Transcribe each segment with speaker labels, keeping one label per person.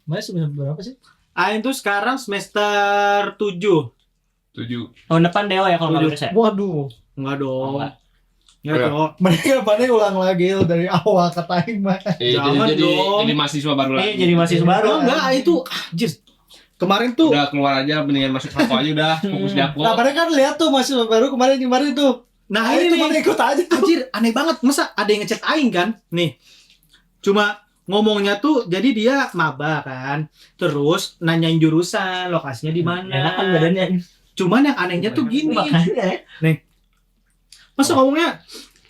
Speaker 1: Mas semester berapa sih?
Speaker 2: Aing tuh sekarang semester 7.
Speaker 3: 7.
Speaker 4: Tahun depan Dewa ya kalau nggak lulus ya.
Speaker 1: Waduh.
Speaker 2: Enggak dong.
Speaker 4: Enggak.
Speaker 2: Enggak
Speaker 3: Enggak.
Speaker 2: dong.
Speaker 1: Mereka pada ulang lagi dari awal kata Aing mah.
Speaker 2: Jangan dong.
Speaker 3: Jadi mahasiswa baru lagi.
Speaker 4: Iya jadi mahasiswa baru.
Speaker 2: Oh, enggak, itu anjir. Kemarin tuh.
Speaker 3: Udah keluar aja, mendingan masuk Hako aja udah, fokus di Hako.
Speaker 1: Nah, padahal kan lihat tuh masih baru kemarin tuh.
Speaker 2: Nah, ini
Speaker 1: cuma
Speaker 2: nih.
Speaker 1: ikut aja tuh.
Speaker 2: Anjir, aneh banget. Masa ada yang ngechat Aing kan? Nih. Cuma ngomongnya tuh jadi dia maba kan. Terus nanyain jurusan, lokasinya di mana.
Speaker 4: Enak kan badannya.
Speaker 2: Cuman yang anehnya tuh gini.
Speaker 4: Makanya.
Speaker 2: Masa ngomongnya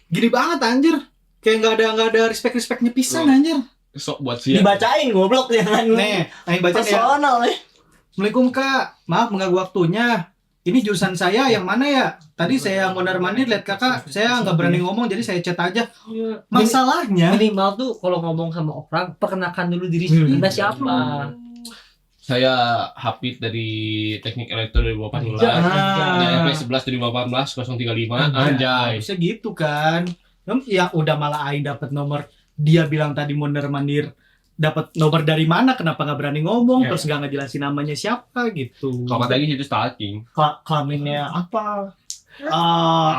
Speaker 2: gini banget anjir. Kayak enggak ada respect-respectnya pisan anjir.
Speaker 3: Sok buat siap.
Speaker 4: Dibacain goblok jangan.
Speaker 2: Nih, Aing baca ya.
Speaker 4: personal nih.
Speaker 2: Assalamualaikum Kak, maaf mengganggu waktunya. Ini jurusan saya yang mana ya? Tadi saya mondar-mandir lihat kakak, saya nggak berani ngomong jadi saya chat aja. Masalahnya,
Speaker 1: Minimal tuh kalau ngomong sama orang perkenalkan dulu diri Anda siapa.
Speaker 3: Saya Hafid dari Teknik Elektro 2018.
Speaker 2: Anjay.
Speaker 3: SMP 11 2018 035. Anjay.
Speaker 2: bisa gitu kan? Ya udah malah Aing dapat nomor. Dia bilang tadi mondar-mandir dapat nomor dari mana? Kenapa nggak berani ngomong?
Speaker 4: Ya.
Speaker 2: Terus nggak ngejelasin namanya siapa gitu.
Speaker 3: Kalau kata itu stalking.
Speaker 4: Kelaminnya apa?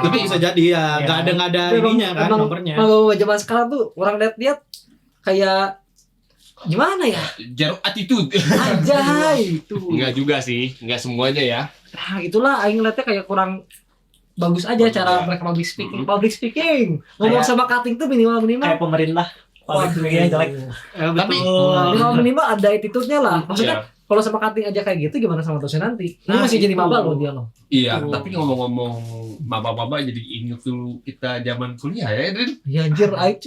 Speaker 2: Itu bisa jadi ya.
Speaker 4: Ya.
Speaker 2: Nggak ada ininya kan nomornya.
Speaker 1: Kalau zaman sekarang tuh orang lihat kayak gimana ya?
Speaker 3: Jeruk attitude.
Speaker 1: Anjay itu.
Speaker 3: Enggak juga sih, enggak semuanya ya.
Speaker 1: Nah, itulah aing ngeliatnya kayak kurang bagus aja cara mereka public speaking. Public speaking. Ngomong
Speaker 4: Kayak-
Speaker 1: sama cutting tuh minimal
Speaker 4: Kayak pemerintah. Public speaking-nya jelek.
Speaker 3: Tapi-
Speaker 1: minimal ada attitude-nya lah. Maksudnya
Speaker 3: Iya.
Speaker 1: kalau sama cutting aja kayak gitu gimana sama dosen nanti? Ini masih jadi
Speaker 2: itu.
Speaker 1: maba loh dia loh.
Speaker 3: Iya,
Speaker 2: Tuh.
Speaker 3: tapi ngomong-ngomong maba-maba jadi inget dulu kita zaman kuliah ya, Drin.
Speaker 1: Ya anjir, aing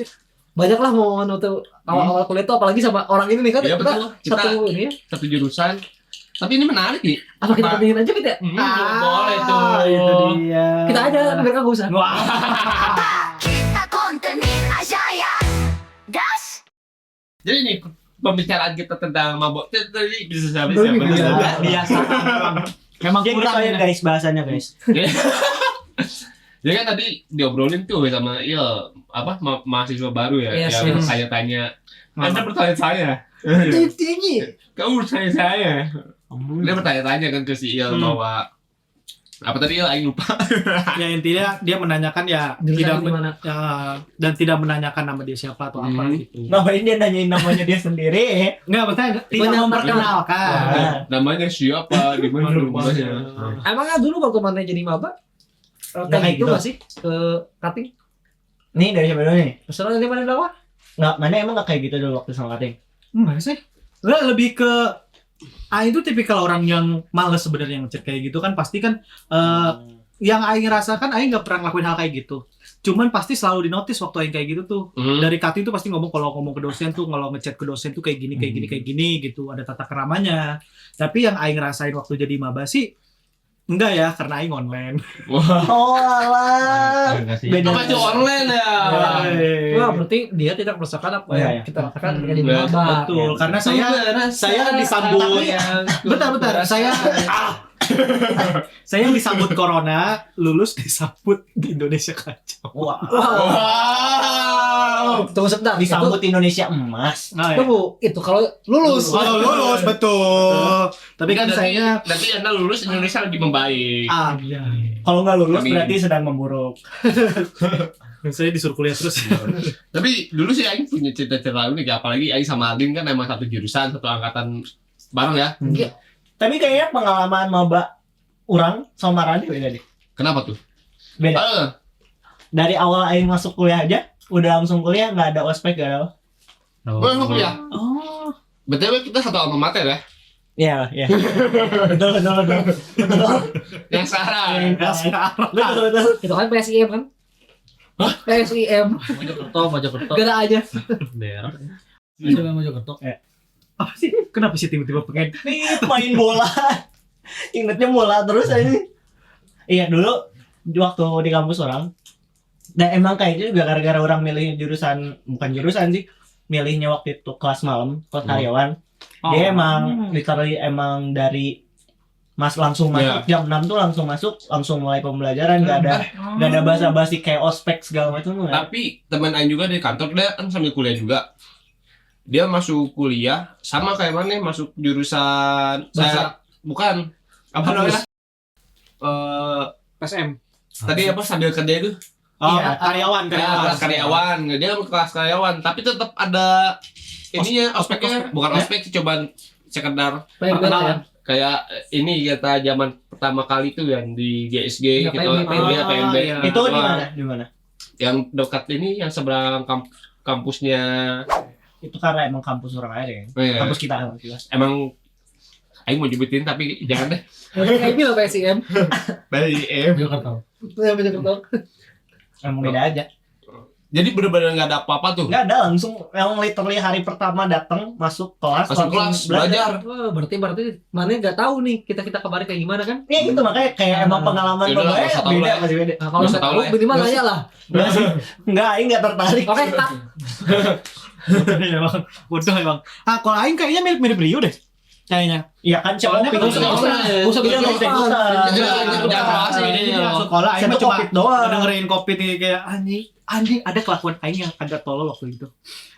Speaker 1: banyak lah momen waktu awal-awal kuliah tuh apalagi sama orang ini nih kan
Speaker 3: Iya
Speaker 1: kita
Speaker 3: betul. Kita
Speaker 1: satu ini ya.
Speaker 3: satu jurusan. Tapi ini menarik nih.
Speaker 1: Apa kita pentingin aja kita?
Speaker 3: Boleh tuh.
Speaker 2: Itu dia.
Speaker 1: Kita aja mereka gak usah.
Speaker 2: Wah.
Speaker 5: Kita kontenin aja ya. Gas.
Speaker 3: Jadi nih pembicaraan kita tentang mabok tadi bisa sampai
Speaker 1: Belum,
Speaker 3: siapa?
Speaker 1: belum.
Speaker 4: Nggak biasa.
Speaker 2: Memang
Speaker 4: Dia
Speaker 2: kurang
Speaker 4: gitu ya
Speaker 2: ya.
Speaker 4: guys bahasanya guys.
Speaker 3: Jadi kan tadi diobrolin tuh sama mahasiswa baru ya
Speaker 1: Yes,
Speaker 3: yang
Speaker 1: yes.
Speaker 3: tanya-tanya. Anda bertanya saya.
Speaker 1: Tinggi.
Speaker 3: Kamu bertanya saya. Dia bertanya-tanya kan ke si Il bahwa apa tadi Il aing lupa.
Speaker 2: Ya intinya dia menanyakan ya
Speaker 1: Jurusan
Speaker 2: tidak
Speaker 1: di mana?
Speaker 2: ya, dan tidak menanyakan nama dia siapa atau apa gitu.
Speaker 4: Ngapain dia nanyain namanya dia sendiri?
Speaker 2: Enggak, maksudnya tidak memperkenalkan.
Speaker 4: Nah,
Speaker 3: Namanya siapa? Di mana rumahnya?
Speaker 1: Emangnya dulu waktu mana jadi maba?
Speaker 4: Nggak
Speaker 1: Kayak
Speaker 4: kayak
Speaker 1: gitu
Speaker 4: gitu.
Speaker 1: gak sih? Ke cutting?
Speaker 4: nih dari siapa dulu nih?
Speaker 1: Pesanan dari mana dakwah?
Speaker 4: Nggak, mana emang nggak kayak gitu dulu waktu sama kating?
Speaker 2: Enggak sih. Lah lebih ke Aing itu tipikal orang yang males sebenarnya ngechat kayak gitu kan pasti kan yang Aing rasakan Aing nggak pernah ngelakuin hal kayak gitu. Cuman pasti selalu dinotis waktu Aing kayak gitu tuh. Dari cutting tuh pasti ngomong kalau ngomong ke dosen tuh kalau ngechat ke dosen tuh kayak gini kayak gini gitu, ada tata keramanya. Tapi yang Aing rasain waktu jadi maba sih enggak ya karena Aing online.
Speaker 4: Oh alah. Beda.
Speaker 3: Apa tuh online ya?
Speaker 1: Wah, berarti dia tidak merasakan apa
Speaker 4: Iya,
Speaker 1: yang
Speaker 4: iya.
Speaker 1: kita rasakan ketika jadi
Speaker 3: Betul.
Speaker 1: maba.
Speaker 2: Betul, karena saya disambut. Bentar, saya disambut corona, lulus disambut di Indonesia kacau.
Speaker 4: Wah.
Speaker 3: Wow.
Speaker 1: Tunggu sebentar,
Speaker 4: Disambut Indonesia emas.
Speaker 2: Nah, ya.
Speaker 1: Tunggu, itu kalau lulus.
Speaker 2: Kalau lulus betul. Tapi kan saya
Speaker 3: nanti Anda lulus Indonesia lagi membaik.
Speaker 2: iya.
Speaker 4: Kalau nggak lulus
Speaker 3: Amin.
Speaker 4: berarti sedang memburuk.
Speaker 2: Saya disuruh kuliah terus.
Speaker 3: Tapi dulu sih Aing punya cerita-cerita unik ya, apalagi Aing sama Aldin kan emang satu jurusan, satu angkatan bareng ya.
Speaker 4: Tapi kayaknya pengalaman maba orang sama Rani beda deh.
Speaker 3: Kenapa tuh?
Speaker 4: Beda. Dari awal Aing masuk kuliah aja, udah langsung kuliah nggak ada ospek gak ada.
Speaker 3: Oh, emang kuliah?
Speaker 4: Oh.
Speaker 3: BTW kita satu alma mater ya.
Speaker 4: Iya, iya. Betul.
Speaker 3: Yang sekarang.
Speaker 4: Betul.
Speaker 1: Itu kan PSIM kan? PSIM.
Speaker 2: Mojokerto.
Speaker 1: Gak ada aja.
Speaker 2: Daerah.
Speaker 1: Coba Mojokerto.
Speaker 2: Apa sih? Kenapa sih tiba-tiba pengen?
Speaker 4: Main bola. Ingetnya bola terus aja. Iya, dulu waktu di kampus orang. Dan emang kayaknya juga gara-gara orang milih jurusan, bukan jurusan sih, milihnya waktu itu kelas malam, kelas karyawan. Dia emang literally emang dari langsung masuk jam 6 tuh langsung masuk, langsung mulai pembelajaran, nggak ada basa-basi kayak ospek segala macam.
Speaker 3: Tapi teman Aing juga di kantor dia kan sambil kuliah juga. dia masuk kuliah sama kayak mana masuk jurusan saya bukan apa namanya
Speaker 2: SM.
Speaker 3: tadi apa sambil kerja itu
Speaker 2: Oh,
Speaker 4: Iya,
Speaker 2: karyawan.
Speaker 3: kelas karyawan dia kan kelas karyawan tapi tetap ada ininya ospeknya bukan ospek sih cobaan sekedar
Speaker 1: PMB lah ya.
Speaker 3: kayak ini kata zaman pertama kali tuh yang di GSG
Speaker 1: Ya,
Speaker 3: gitu
Speaker 1: PMB.
Speaker 3: PMB
Speaker 2: iya.
Speaker 4: Itu di
Speaker 3: Wah,
Speaker 4: mana? Di mana?
Speaker 3: yang dekat ini yang seberang kampusnya
Speaker 4: Itu karena emang kampus orang aja kan.
Speaker 3: Iya.
Speaker 4: Kampus kita.
Speaker 3: emang Aing mau nyebutin tapi jangan deh
Speaker 1: Ini lah PSIM.
Speaker 3: dari
Speaker 6: Jakarta.
Speaker 1: Ya bener betul.
Speaker 4: Emang beda aja.
Speaker 3: jadi bener-bener nggak ada apa-apa tuh
Speaker 4: Nggak ada langsung yang literally hari pertama datang masuk kelas
Speaker 3: masuk
Speaker 4: langsung
Speaker 3: kelas belajar
Speaker 1: Oh, berarti mana nggak tahu nih kita kabarnya kayak gimana kan?
Speaker 4: Ya itu makanya kayak emang pengalaman
Speaker 3: Yaudah,
Speaker 4: pemain
Speaker 3: nggak usah tahu
Speaker 4: beda
Speaker 3: lah.
Speaker 4: masih beda.
Speaker 1: Nah, kalau
Speaker 3: Nggak
Speaker 1: saya
Speaker 3: tahu
Speaker 1: tahu
Speaker 3: lah ya.
Speaker 1: minimal
Speaker 3: Nggak
Speaker 1: nanya lah.
Speaker 4: Nggak sih. Nggak, Aing nggak tertarik.
Speaker 1: Oke, tak.
Speaker 2: Emang bodoh emang. Ah, kalau aing kayaknya mirip Rio deh. Kayaknya.
Speaker 4: Iya kan
Speaker 3: Soalnya
Speaker 4: Covid
Speaker 3: kan
Speaker 4: doang.
Speaker 1: usah
Speaker 4: Iya,
Speaker 1: bikin
Speaker 4: ikutan.
Speaker 1: ikutan.
Speaker 3: Jangan bahas
Speaker 2: Ini
Speaker 3: ini.
Speaker 2: dia masuk sekolah aing
Speaker 4: Saya
Speaker 2: mah
Speaker 4: tuh
Speaker 2: cuma
Speaker 4: Covid doang.
Speaker 2: dengerin Covid nih kayak anjing ada kelakuan aing yang agak tolol waktu itu.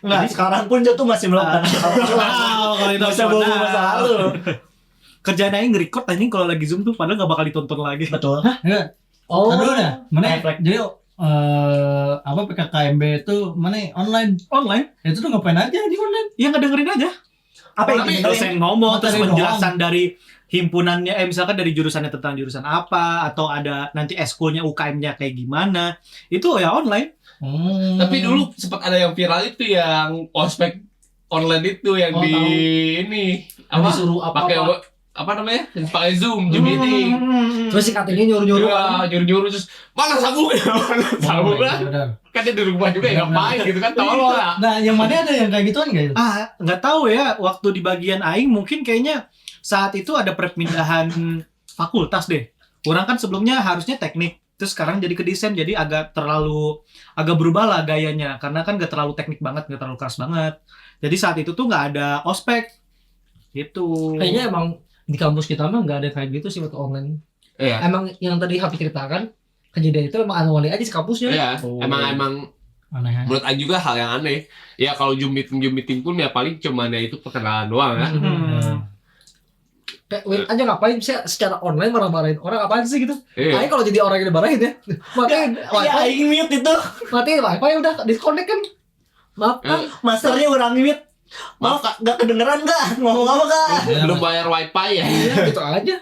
Speaker 4: Nggak, sekarang pun dia tuh masih melakukan
Speaker 2: Wow, kalau itu
Speaker 4: Bisa bawa masa lalu.
Speaker 2: Kerjaan aing nge-record anjing kalau lagi Zoom tuh padahal gak bakal ditonton lagi.
Speaker 4: Betul.
Speaker 1: Oh.
Speaker 6: Aduh dah. Mana
Speaker 4: Refleks.
Speaker 6: jadi apa PKKMB itu mana online?
Speaker 2: Online,
Speaker 6: Itu tuh ngapain aja di online?
Speaker 2: ya ngedengerin aja.
Speaker 4: Apa yang
Speaker 3: Tapi
Speaker 4: didengerin?
Speaker 2: Dosen ngomong terus
Speaker 6: Materi
Speaker 2: penjelasan dari himpunannya, misalkan dari jurusannya tentang jurusan apa, atau ada nanti eskulnya UKM-nya kayak gimana, itu ya online.
Speaker 3: Tapi dulu sempat ada yang viral itu yang ospek online itu yang
Speaker 1: Oh,
Speaker 3: di
Speaker 1: tahu.
Speaker 3: ini
Speaker 1: Yang
Speaker 3: apa
Speaker 1: disuruh
Speaker 3: pakai
Speaker 1: apa-apa.
Speaker 3: apa namanya pakai Zoom meeting
Speaker 1: Terus si katanya nyuruh-nyuruh.
Speaker 3: ya nyuruh-nyuruh terus mana sabuknya mana sabuknya
Speaker 6: Benar.
Speaker 3: kan dia di rumah juga ya ngapain gitu kan tolong lah
Speaker 6: Nah, yang mana ada yang kayak gituan enggak ya?
Speaker 2: Nggak tahu ya, waktu di bagian aing mungkin kayaknya saat itu ada perpindahan fakultas deh. Orang kan sebelumnya harusnya teknik, terus sekarang jadi ke desain, jadi agak berubah lah gayanya, karena kan nggak terlalu teknik banget, nggak terlalu keras banget. Jadi saat itu tuh nggak ada ospek, gitu.
Speaker 1: Kayaknya emang di kampus kita mah nggak ada kayak gitu sih waktu online.
Speaker 3: iya
Speaker 1: Emang yang tadi Hafi ceritakan kejadian itu emang anomali aja di kampusnya.
Speaker 3: iya
Speaker 2: Oh.
Speaker 3: emang
Speaker 6: Aneh.
Speaker 3: menurut Aing juga hal yang aneh ya kalau Zoom meeting pun ya paling cuman ya itu perkenalan doang ya
Speaker 1: Kayak Win aja ngapain sih secara online marah-marahin orang apaan sih gitu.
Speaker 3: iya
Speaker 1: Ayo kalau jadi orang yang dimarahin ya. Matiin
Speaker 4: Ya,
Speaker 1: wifi,
Speaker 4: Aing mute itu.
Speaker 1: matiin wifi udah disconnect kan. Maaf kan.
Speaker 4: Masternya orang mute. Maaf kak, nggak kedengeran kak? Ngomong apa kak?
Speaker 3: belum bayar wifi ya
Speaker 1: Iya gitu aja.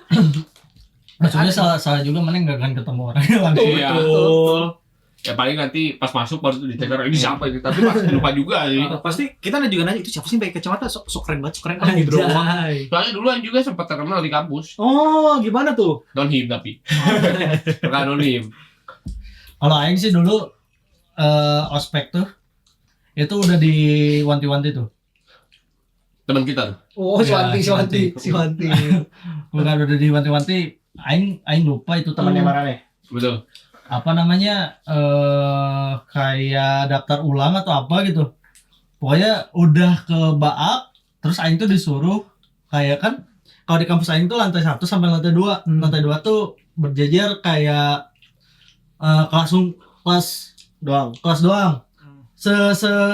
Speaker 6: Maksudnya salah juga mana nggak akan ketemu orangnya langsung.
Speaker 3: iya
Speaker 2: Betul.
Speaker 3: ya paling nanti pas masuk baru dicek ini siapa ini tapi pas lupa juga sih
Speaker 2: Pasti kita juga nanya itu siapa sih yang pakai kacamata, sok keren banget, sok keren banget gitu doang.
Speaker 1: Anjay.
Speaker 3: soalnya duluan juga sempat terkenal di kampus
Speaker 2: Oh, gimana tuh?
Speaker 3: non him tapi bukan non him
Speaker 6: Kalau aing sih dulu ospek tuh itu udah diwanti-wanti tuh.
Speaker 3: teman kita tuh
Speaker 1: Oh,
Speaker 6: Ya,
Speaker 1: Siwanti.
Speaker 6: Bukan udah diwanti-wanti. Aing lupa itu
Speaker 4: Temannya
Speaker 6: tuh
Speaker 4: mana nih?
Speaker 3: betul
Speaker 6: apa namanya kayak daftar ulang atau apa gitu. Pokoknya udah ke Baak, terus aing tuh disuruh kayak kan kalau di kampus aing tuh lantai 1 sampai lantai 2. Lantai 2 tuh berjejer kayak kelas
Speaker 4: Doang.
Speaker 6: doang.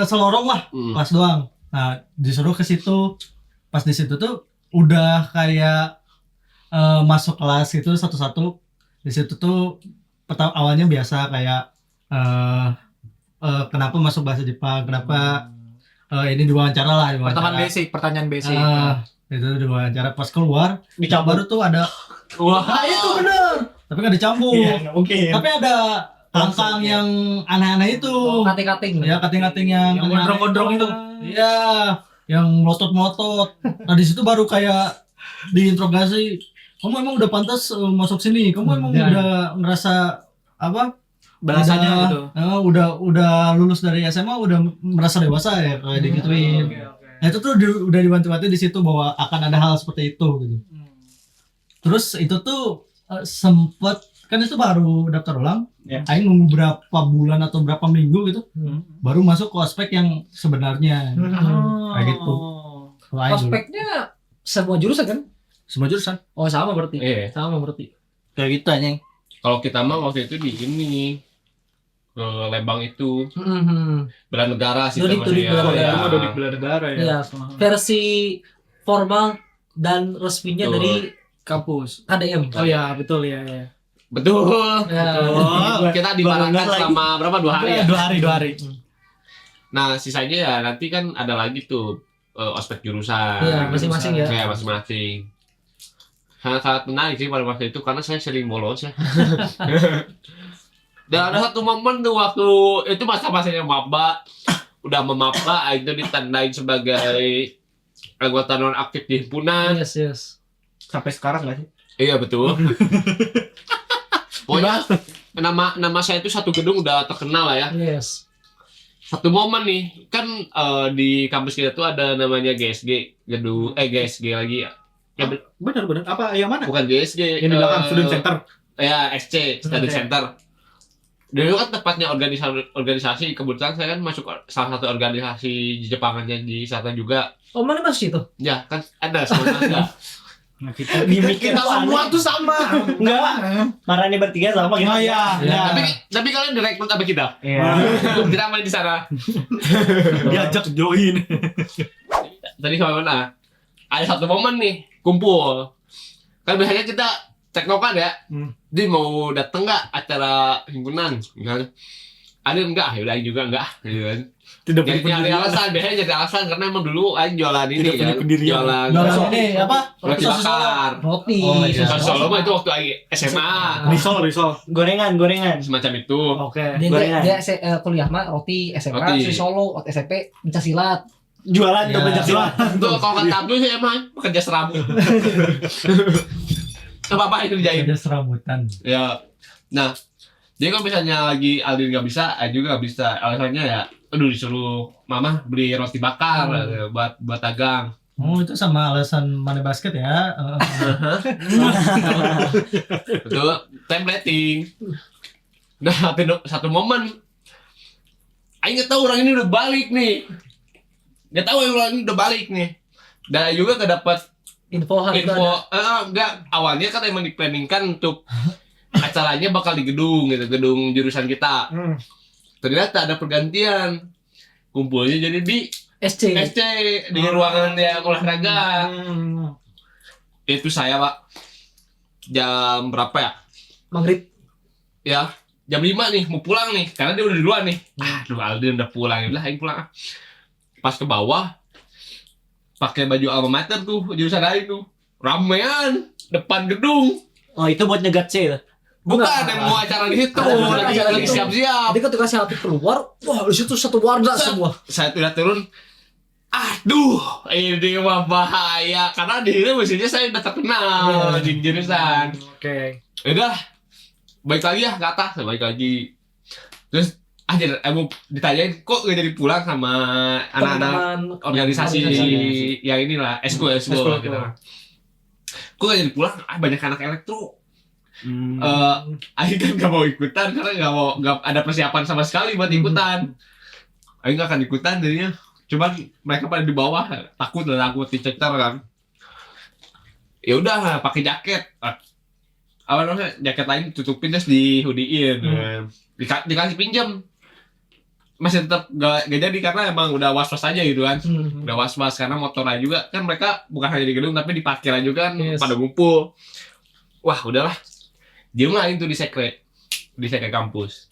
Speaker 6: Selorong lah, kelas doang. Nah, disuruh ke situ. Pas di situ tuh udah kayak masuk kelas itu satu-satu. Di situ tuh awalnya biasa kayak kenapa masuk bahasa Jepang, kenapa ini diwawancara lah,
Speaker 2: Pertanyaan basic.
Speaker 6: Itu diwawancara pas keluar
Speaker 4: Dicampur.
Speaker 6: baru tuh ada
Speaker 2: Wah,
Speaker 6: itu bener tapi nggak dicampur.
Speaker 4: Iya, nggak mungkin.
Speaker 6: Tapi ada langkang yang aneh-aneh itu.
Speaker 1: Kating-kating.
Speaker 6: Ya kating-kating yang
Speaker 2: yang gondrong-gondrong itu.
Speaker 6: Iya, yang melotot-melotot. Nah di situ baru kayak diinterogasi. Kamu emang udah pantas masuk sini. Kamu emang
Speaker 1: Ya.
Speaker 6: udah ngerasa apa?
Speaker 2: Bahasanya gitu.
Speaker 6: Udah lulus dari SMA udah merasa dewasa ya kayak digituin.
Speaker 2: Oke.
Speaker 6: Nah itu tuh udah diwanti-wanti di situ bahwa akan ada hal seperti itu gitu. Terus itu tuh sempet kan itu baru daftar ulang.
Speaker 4: Ya.
Speaker 6: Aing nunggu berapa bulan atau berapa minggu gitu baru masuk ke ospek yang sebenarnya. Kayak gitu. Kalau Aing dulu.
Speaker 1: Prospeknya semua jurusan kan?
Speaker 6: Semua jurusan.
Speaker 1: Oh, sama berarti.
Speaker 3: iya
Speaker 1: Sama berarti.
Speaker 6: Kayak gitu aja.
Speaker 3: kalau kita mah waktu itu di ini ke Lembang itu
Speaker 1: Mhm.
Speaker 3: bela negara sih
Speaker 1: Dodik,
Speaker 3: termasuk
Speaker 1: Dodik
Speaker 3: ya.
Speaker 1: bela negara.
Speaker 3: Ya.
Speaker 2: Sama Dodik bela negara ya.
Speaker 1: Iya. Versi formal dan resminya
Speaker 3: Betul.
Speaker 1: dari
Speaker 2: Kampus.
Speaker 1: KDM.
Speaker 2: Oh ya, betul ya. Ya.
Speaker 3: Betul.
Speaker 1: Ya.
Speaker 2: Oh,
Speaker 3: Kita dibarangkan
Speaker 4: Banget lagi.
Speaker 3: selama berapa 2 hari ya.
Speaker 2: 2 hari.
Speaker 3: Nah, sisanya ya nanti kan ada lagi tuh ospek jurusan.
Speaker 1: Iya, masing-masing ya.
Speaker 3: Ya, masing-masing. Sangat-sangat menarik sih pada masa itu karena saya sering bolos ya. Dan ada satu momen tuh waktu itu masa-masanya maba, udah memaba itu ditandain sebagai anggota non aktif di himpunan.
Speaker 1: Yes.
Speaker 4: Sampai sekarang nggak sih?
Speaker 3: Iya betul. Pokoknya nama saya itu satu gedung udah terkenal lah ya.
Speaker 1: Yes.
Speaker 3: Satu momen nih kan di kampus kita tuh ada namanya GSG gedung GSG lagi ya. Ya,
Speaker 2: Benar. Apa yang mana?
Speaker 3: bukan GSG.
Speaker 2: Yang di belakang Student Center.
Speaker 3: Ya, SC, Study
Speaker 1: Oke.
Speaker 3: Center. Dulu kan tepatnya organisasi, kebetulan saya kan masuk salah satu organisasi di Jepangannya di sana juga.
Speaker 1: Oh, mana masuk situ?
Speaker 3: Ya, kan ada sama enggak.
Speaker 2: Nah, kita
Speaker 3: Kita semua tuh sama.
Speaker 4: Enggak. Marane bertiga sama gitu.
Speaker 2: Oh ya.
Speaker 3: Tapi kalian direkrut sama kita.
Speaker 4: Iya.
Speaker 3: Kita main di sana.
Speaker 2: Diajak join.
Speaker 3: Tadi sama mana? Ada satu momen nih, kumpul. Kan biasanya kita teknokan ya. Dia mau dateng nggak acara himpunan? Misalnya. Ada enggak? Ya udah juga enggak. Gitu kan.
Speaker 2: Tidak
Speaker 3: Jadi nyari alasan, biasanya jadi alasan karena emang dulu Aing jualan ini
Speaker 2: Tidak punya
Speaker 3: kan.
Speaker 2: pendirian.
Speaker 3: Jualan
Speaker 6: Jualan ini apa?
Speaker 3: roti bakar.
Speaker 1: Roti.
Speaker 6: Oh, iya.
Speaker 3: Di Solo mah itu waktu Aing SMA.
Speaker 2: Risol.
Speaker 4: Gorengan.
Speaker 3: Semacam itu.
Speaker 2: Oke.
Speaker 1: Dia kuliah mah roti SMA
Speaker 3: Roti.
Speaker 1: di Solo, waktu SMP pencaksilat.
Speaker 4: Jualan tuh
Speaker 6: Ya.
Speaker 4: pencak silat.
Speaker 3: Itu kalau kata Abdul sih emang pekerja serabu. Apa itu dijahit?
Speaker 6: Ada serabutan.
Speaker 3: Ya. Nah, jadi kalau misalnya lagi Aldin nggak bisa, Aing juga nggak bisa. Alasannya ya, aduh disuruh mama beli roti bakar buat dagang.
Speaker 6: Oh, itu sama alasan mana basket ya.
Speaker 3: Betul, templating. Nah, satu momen, Aing nggak tahu orang ini udah balik nih. Nggak tahu orang ini udah balik nih. Dan juga nggak dapat
Speaker 1: Info hari itu
Speaker 3: info.
Speaker 1: ada.
Speaker 3: Enggak, awalnya kan emang diplanningkan untuk acaranya bakal di gedung gitu, gedung jurusan kita. Ternyata ada pergantian. Kumpulnya jadi di
Speaker 1: SC.
Speaker 3: SC di ruangan yang olahraga. Itu saya, Pak. Jam berapa ya?
Speaker 1: Maghrib.
Speaker 3: Ya, jam 5 nih, mau pulang nih. Karena dia udah duluan nih. Aduh, Aldin udah pulang. Ya udah, aing pulang. Pas ke bawah, pakai baju alma mater tuh, jurusan aing tuh. Ramean depan gedung.
Speaker 4: Oh, itu buat nyegat C itu.
Speaker 3: Bukan,
Speaker 1: Enggak.
Speaker 3: yang mau acara di situ.
Speaker 1: Ada acara
Speaker 3: Lagi
Speaker 1: di situ.
Speaker 3: siap-siap.
Speaker 1: Jadi ketika saya keluar, wah di situ satu warga semua.
Speaker 3: Saya udah turun. Aduh, ini mah bahaya. Karena di sini mestinya saya udah terkenal di jurusan.
Speaker 2: Oke.
Speaker 3: Udah, balik lagi ya ke atas, balik lagi. Terus aja mau ditanyain kok gak jadi pulang sama anak-anak
Speaker 1: Teman-teman
Speaker 3: organisasi yang inilah eskul gitu. Kok gak jadi pulang? Banyak anak elektro. Aing kan gak mau ikutan karena gak ada persiapan sama sekali buat ikutan. Aing gak akan ikutan jadinya. Cuman mereka pada di bawah takut dicecer kan. Ya udah pakai jaket. Apa namanya? Jaket lain tutupin terus dihoodiein. Dikasih pinjam. Masih tetap gak jadi karena emang udah was-was aja gitu kan. Udah was-was karena motornya juga kan mereka bukan hanya di gedung tapi di parkiran juga kan
Speaker 1: Yes.
Speaker 3: pada ngumpul. Wah udahlah. Diem lah itu di sekre kampus.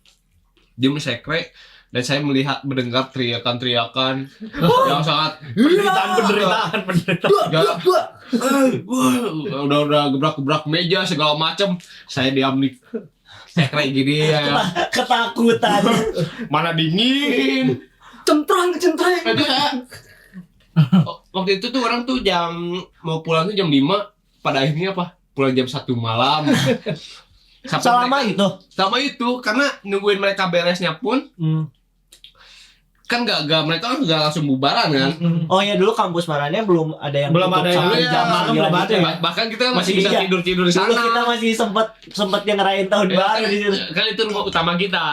Speaker 3: Diem di sekre dan saya mendengar teriakan yang sangat
Speaker 2: Penderitaan.
Speaker 3: udah gebrak meja segala macem. Saya diam di sekre gini ya.
Speaker 4: Ketakutan.
Speaker 3: Mana dingin.
Speaker 1: Centrang.
Speaker 3: Itu saya waktu itu tuh orang tuh mau pulang tuh jam 5, pada akhirnya apa? Pulang jam 1 malam.
Speaker 4: Selama itu.
Speaker 3: Sama itu karena nungguin mereka beresnya pun kan mereka kan nggak langsung bubaran kan.
Speaker 4: Oh ya, dulu kampus Marane belum ada yang
Speaker 2: Belum
Speaker 4: tutup
Speaker 2: ada yang-
Speaker 4: sampai
Speaker 3: Iya,
Speaker 4: jam 9
Speaker 2: belum ada
Speaker 4: gitu ya.
Speaker 3: Bahkan kita masih bisa
Speaker 4: Iya.
Speaker 3: tidur di
Speaker 4: Dulu
Speaker 3: sana.
Speaker 4: kita masih sempet yang ngerayain tahun
Speaker 3: Ya,
Speaker 4: baru
Speaker 3: kan,
Speaker 4: di situ.
Speaker 3: kan itu rumah utama kita.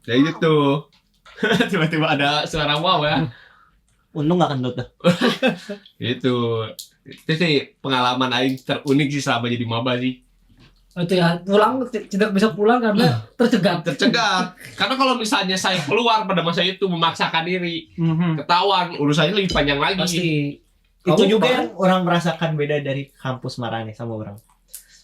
Speaker 3: Kayak gitu. Tiba-tiba ada suara wow ya.
Speaker 4: Untung nggak kentut tuh.
Speaker 3: Gitu. Itu sih pengalaman aing terunik sih selama jadi maba sih.
Speaker 1: Itu ya, pulang tidak bisa pulang karena tercegat.
Speaker 3: Karena kalau misalnya saya keluar pada masa itu memaksakan diri, ketahuan urusannya lebih panjang lagi.
Speaker 1: Pasti.
Speaker 4: Itu
Speaker 1: Kamu
Speaker 4: juga
Speaker 1: Pak?
Speaker 4: yang orang merasakan beda dari kampus Marane sama orang.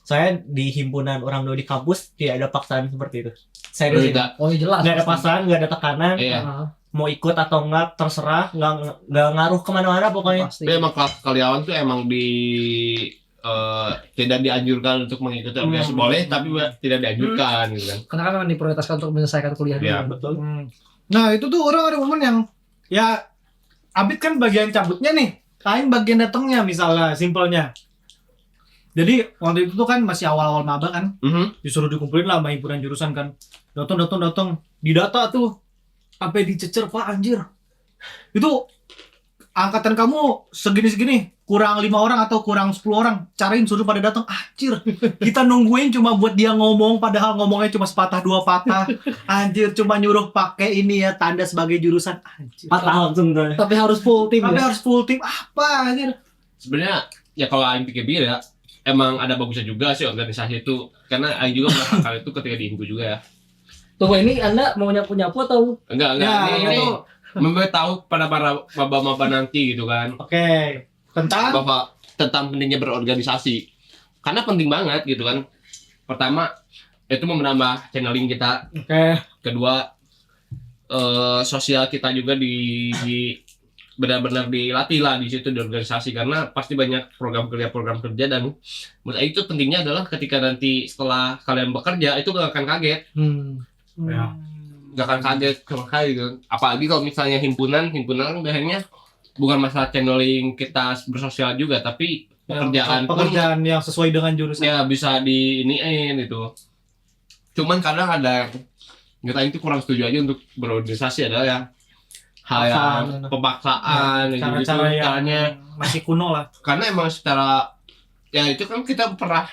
Speaker 4: Saya di himpunan orang dulu di kampus tidak ada paksaan seperti itu. Saya di sini
Speaker 3: Beda.
Speaker 1: Oh iya, jelas.
Speaker 4: nggak ada
Speaker 1: pasti.
Speaker 4: paksaan, nggak ada tekanan,
Speaker 3: Iya.
Speaker 1: Ah,
Speaker 4: mau ikut atau enggak terserah, nggak ngaruh kemana-mana pokoknya.
Speaker 1: pasti.
Speaker 3: Tapi emang kelas karyawan tuh emang tidak dianjurkan untuk mengikuti organisasi boleh, tapi tidak dianjurkan gitu kan.
Speaker 1: Karena kan memang diprioritaskan untuk menyelesaikan kuliah dulu.
Speaker 3: Iya.
Speaker 4: Betul.
Speaker 2: Nah itu tuh orang ada momen yang ya Abid kan bagian cabutnya nih, Aing bagian datangnya misalnya, simpelnya. Jadi waktu itu tuh kan masih awal-awal maba kan, disuruh dikumpulin lah sama himpunan jurusan kan. Datang, didata tuh, sampai dicecer Pak anjir. Itu angkatan kamu segini-segini, kurang 5 orang atau kurang 10 orang, carain suruh pada datang. Anjir, kita nungguin cuma buat dia ngomong, padahal ngomongnya cuma sepatah dua patah. Anjir, cuma nyuruh pakai ini ya, tanda sebagai jurusan. Anjir.
Speaker 4: Patah langsung tuh.
Speaker 1: Tapi harus full tim
Speaker 2: Tapi
Speaker 1: ya.
Speaker 2: harus full tim apa anjir?
Speaker 3: Sebenarnya ya kalau Aing pikir-pikir ya, emang ada bagusnya juga sih organisasi itu. Karena Aing juga merasakan itu ketika di Himpu juga ya.
Speaker 1: Tunggu, ini Anda mau nyapu-nyapu atau?
Speaker 3: Enggak,
Speaker 2: Ya,
Speaker 3: ini
Speaker 2: itu.
Speaker 3: memberitahu pada para maba-maba nanti gitu kan.
Speaker 2: Oke. Tentang
Speaker 3: Bahwa tentang pentingnya berorganisasi. Karena penting banget gitu kan. Pertama, itu menambah channeling kita.
Speaker 2: oke.
Speaker 3: Kedua, sosial kita juga di benar-benar dilatih lah di situ di organisasi, karena pasti banyak program kerja dan menurut saya itu pentingnya adalah ketika nanti setelah kalian bekerja itu gak akan kaget,
Speaker 2: Ya.
Speaker 3: gak akan kaget sama sekali gitu. Apalagi kalau misalnya himpunan kan biasanya bukan masalah channeling kita bersosial juga, tapi
Speaker 2: Pekerjaan yang sesuai dengan jurusan.
Speaker 3: ya bisa diiniin itu. Cuman kadang ada kita itu kurang setuju aja untuk berorganisasi adalah yang hal yang pemaksaan gitu,
Speaker 2: Cara-cara yang
Speaker 3: caranya.
Speaker 2: masih kuno lah.
Speaker 3: Karena emang secara ya itu kan kita pernah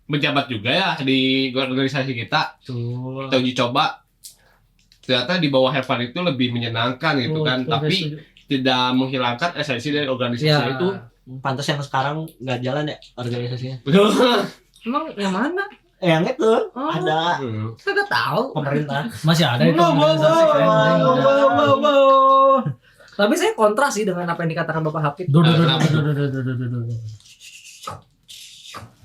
Speaker 3: menjabat juga ya di organisasi kita, kita uji coba ternyata di bawah Hervan itu lebih menyenangkan gitu kan, tapi tidak menghilangkan esensi dari organisasi
Speaker 1: Ya.
Speaker 3: itu.
Speaker 4: Pantas yang sekarang nggak jalan ya organisasinya.
Speaker 1: Emang yang mana?
Speaker 4: Yang itu
Speaker 1: Oh.
Speaker 4: ada
Speaker 1: Saya nggak tahu.
Speaker 4: pemerintah.
Speaker 6: Masih ada itu
Speaker 2: Wow, wow,
Speaker 6: organisasi keren.
Speaker 2: wow.
Speaker 1: Tapi saya kontra sih dengan apa yang dikatakan Bapak Hafid.
Speaker 6: Duh.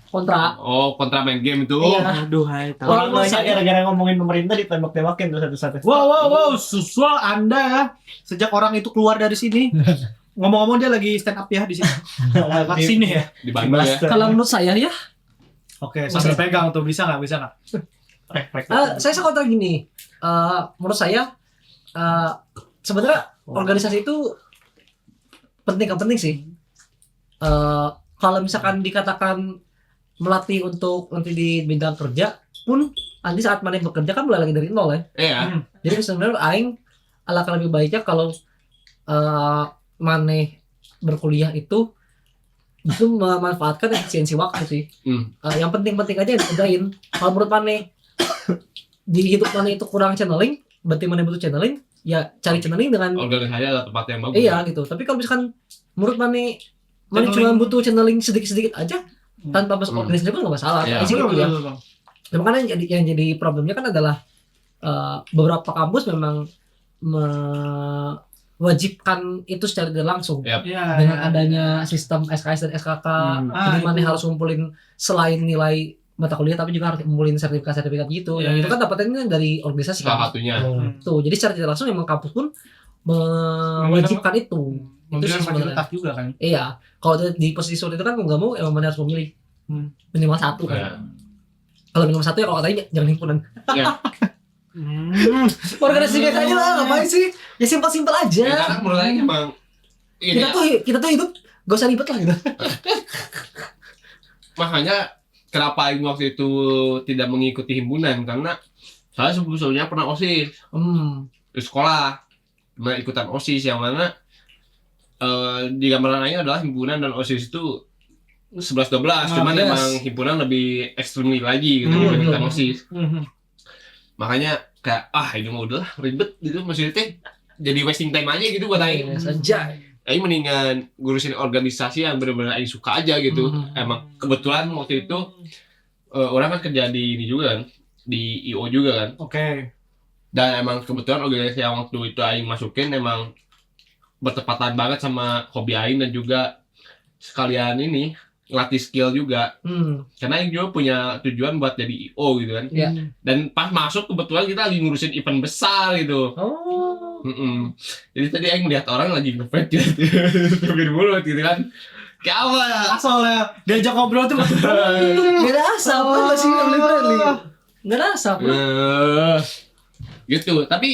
Speaker 1: Kontra.
Speaker 3: Oh, kontra main game itu.
Speaker 1: Iya.
Speaker 2: Aduh, hai tahu.
Speaker 1: Orang
Speaker 4: Kalau
Speaker 1: saya-
Speaker 4: gara-gara ngomongin pemerintah ditembak-tembakin tuh satu-satu.
Speaker 2: Wow, susual Anda ya. Sejak orang itu keluar dari sini. Ngomong-ngomong dia lagi stand up ya di sini. Lewat sini ya.
Speaker 3: Di Bandung ya.
Speaker 1: Kalau menurut saya ya,
Speaker 2: Oke, sambil pegang tuh bisa nggak?
Speaker 1: saya kontra gini. Menurut saya sebenarnya organisasi itu penting sih. Kalau misalkan dikatakan melatih untuk nanti di bidang kerja pun nanti saat mana bekerja kan mulai lagi dari nol ya.
Speaker 3: Iya.
Speaker 1: Jadi sebenarnya aing alangkah lebih baiknya kalau maneh berkuliah itu memanfaatkan efisiensi waktu sih. Yang penting-penting aja dikerjain. Kalau menurut maneh di hidup maneh itu kurang channeling, berarti maneh butuh channeling, ya cari channeling dengan
Speaker 3: Organisasi adalah tempat yang bagus.
Speaker 1: iya gitu. Tapi kalau misalkan menurut maneh cuma
Speaker 2: Channeling.
Speaker 1: butuh channeling sedikit-sedikit aja tanpa masuk organisasi pun nggak masalah.
Speaker 3: Iya.
Speaker 1: Kayak gitu ya. Cuma kan yang jadi problemnya kan adalah beberapa kampus memang mewajibkan itu secara tidak langsung
Speaker 3: Yap.
Speaker 2: Ya,
Speaker 1: dengan adanya sistem SKS dan SKK. Jadi mana
Speaker 2: itu.
Speaker 1: harus ngumpulin selain nilai mata kuliah tapi juga harus ngumpulin sertifikat gitu.
Speaker 2: Iya.
Speaker 1: Yang itu kan dapatnya dari organisasi
Speaker 3: Salah
Speaker 1: kan.
Speaker 3: satunya.
Speaker 1: Tuh, jadi secara tidak langsung memang kampus pun mewajibkan itu.
Speaker 2: Memberikan
Speaker 1: Itu sih sebenarnya.
Speaker 2: fasilitas juga kan.
Speaker 1: Iya, kalau di posisi seperti itu kan mau nggak mau emang mana harus memilih minimal satu kan.
Speaker 3: Ya.
Speaker 1: Kalau minimal satu ya kalau katanya jangan himpunan.
Speaker 3: Ya.
Speaker 1: Organisasi biasa aja lah, ngapain sih? Ya simpel-simpel
Speaker 3: Ya,
Speaker 1: aja.
Speaker 3: karena menurut saya emang ini
Speaker 1: Kita tuh hidup gak usah ribet lah gitu.
Speaker 3: makanya kenapa Aing waktu itu tidak mengikuti himpunan, karena saya sebelumnya pernah OSIS di sekolah, pernah ikutan OSIS yang mana di gambaran Aing adalah himpunan dan OSIS itu 11-12, cuman
Speaker 1: yes.
Speaker 3: emang himpunan lebih ekstrim lagi gitu dibandingkan OSIS. Makanya kayak ini mah udah ribet gitu, maksudnya teh jadi wasting time aja gitu buat Aing.
Speaker 1: Saja.
Speaker 3: Aing mendingan ngurusin organisasi yang benar-benar Aing suka aja gitu. Emang kebetulan waktu itu orang kan kerja di ini juga kan, di IO juga kan.
Speaker 2: Oke.
Speaker 3: Dan emang kebetulan organisasi yang waktu itu aing masukin emang bertepatan banget sama hobi aing dan juga sekalian ini ngelatih skill juga. Karena aing juga punya tujuan buat jadi IO gitu kan.
Speaker 1: Iya.
Speaker 3: Dan pas masuk kebetulan kita lagi ngurusin event besar gitu.
Speaker 1: Oh.
Speaker 3: Jadi tadi aing melihat orang lagi ngefans gitu. Bikin mulut gitu kan. Kayak apa ya?
Speaker 2: Soalnya diajak ngobrol tuh
Speaker 1: Gak ada asap, kan masih friendly. Gak ada asap.
Speaker 3: Gitu. Tapi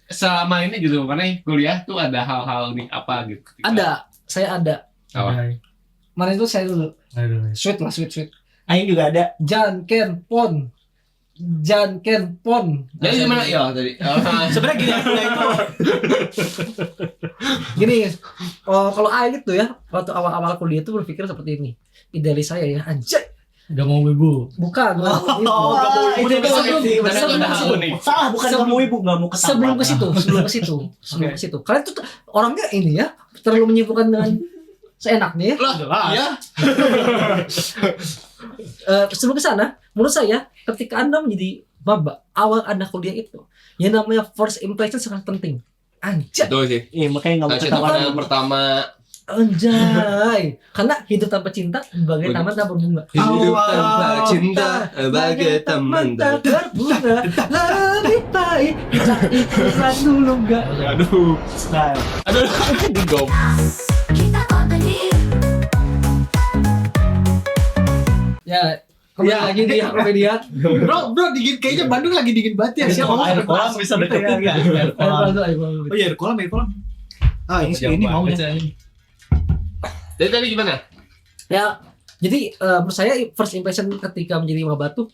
Speaker 3: selama ini gitu makanya kuliah tuh ada hal-hal nih apa gitu.
Speaker 1: Ada, saya ada.
Speaker 3: Apa?
Speaker 1: Mana itu saya dulu.
Speaker 6: Aduh.
Speaker 1: Sweet lah, sweet.
Speaker 4: Aing juga ada.
Speaker 1: Janken pon.
Speaker 3: Jadi gimana ya tadi?
Speaker 2: sebenarnya gini aku itu
Speaker 1: Gini, kalau Aing itu ya, waktu awal-awal kuliah itu berpikir seperti ini. Idealis saya ya, anjay.
Speaker 6: Gak mau wibu.
Speaker 1: Bukan.
Speaker 4: Wah, itu
Speaker 1: sebelum-
Speaker 3: Ternyata
Speaker 1: sebelum
Speaker 3: ada
Speaker 1: ke
Speaker 3: hal
Speaker 1: situ.
Speaker 3: unik.
Speaker 4: salah, bukan
Speaker 1: Sebelum-
Speaker 4: kamu ibu nggak mau ketawa.
Speaker 1: Sebelum ke situ. Kalian tuh orangnya ini ya, terlalu menyibukkan dengan seenaknya ya.
Speaker 3: Lah, iya.
Speaker 1: Sebelum ke sana, menurut saya ketika Anda menjadi maba, awal Anda kuliah itu, yang namanya first impression sangat penting. Anjay,
Speaker 3: Betul sih.
Speaker 4: Iya, makanya nggak mau
Speaker 3: Kasih
Speaker 4: ketawa.
Speaker 3: tahu yang pertama.
Speaker 1: anjay. Karena hidup tanpa cinta bagai taman tanpa bunga.
Speaker 3: Hidup tanpa cinta bagai teman tak.
Speaker 1: berbunga. Lebih baik kita ikhlas dulu enggak.
Speaker 3: Aduh.
Speaker 4: Nah,
Speaker 3: Aduh. Digom.
Speaker 5: Kita kontenir.
Speaker 1: Ya, kembali
Speaker 2: Ya.
Speaker 1: lagi di Komedian.
Speaker 2: bro dingin kayaknya Bandung lagi dingin banget ya.
Speaker 6: Siapa
Speaker 2: Siapa
Speaker 6: air kolam bisa deketin nggak? Air kolam.
Speaker 2: Oh iya, air kolam. Ah, ini mau ya.
Speaker 3: Jadi tadi gimana?
Speaker 1: Ya, jadi menurut saya first impression ketika menjadi maba tuh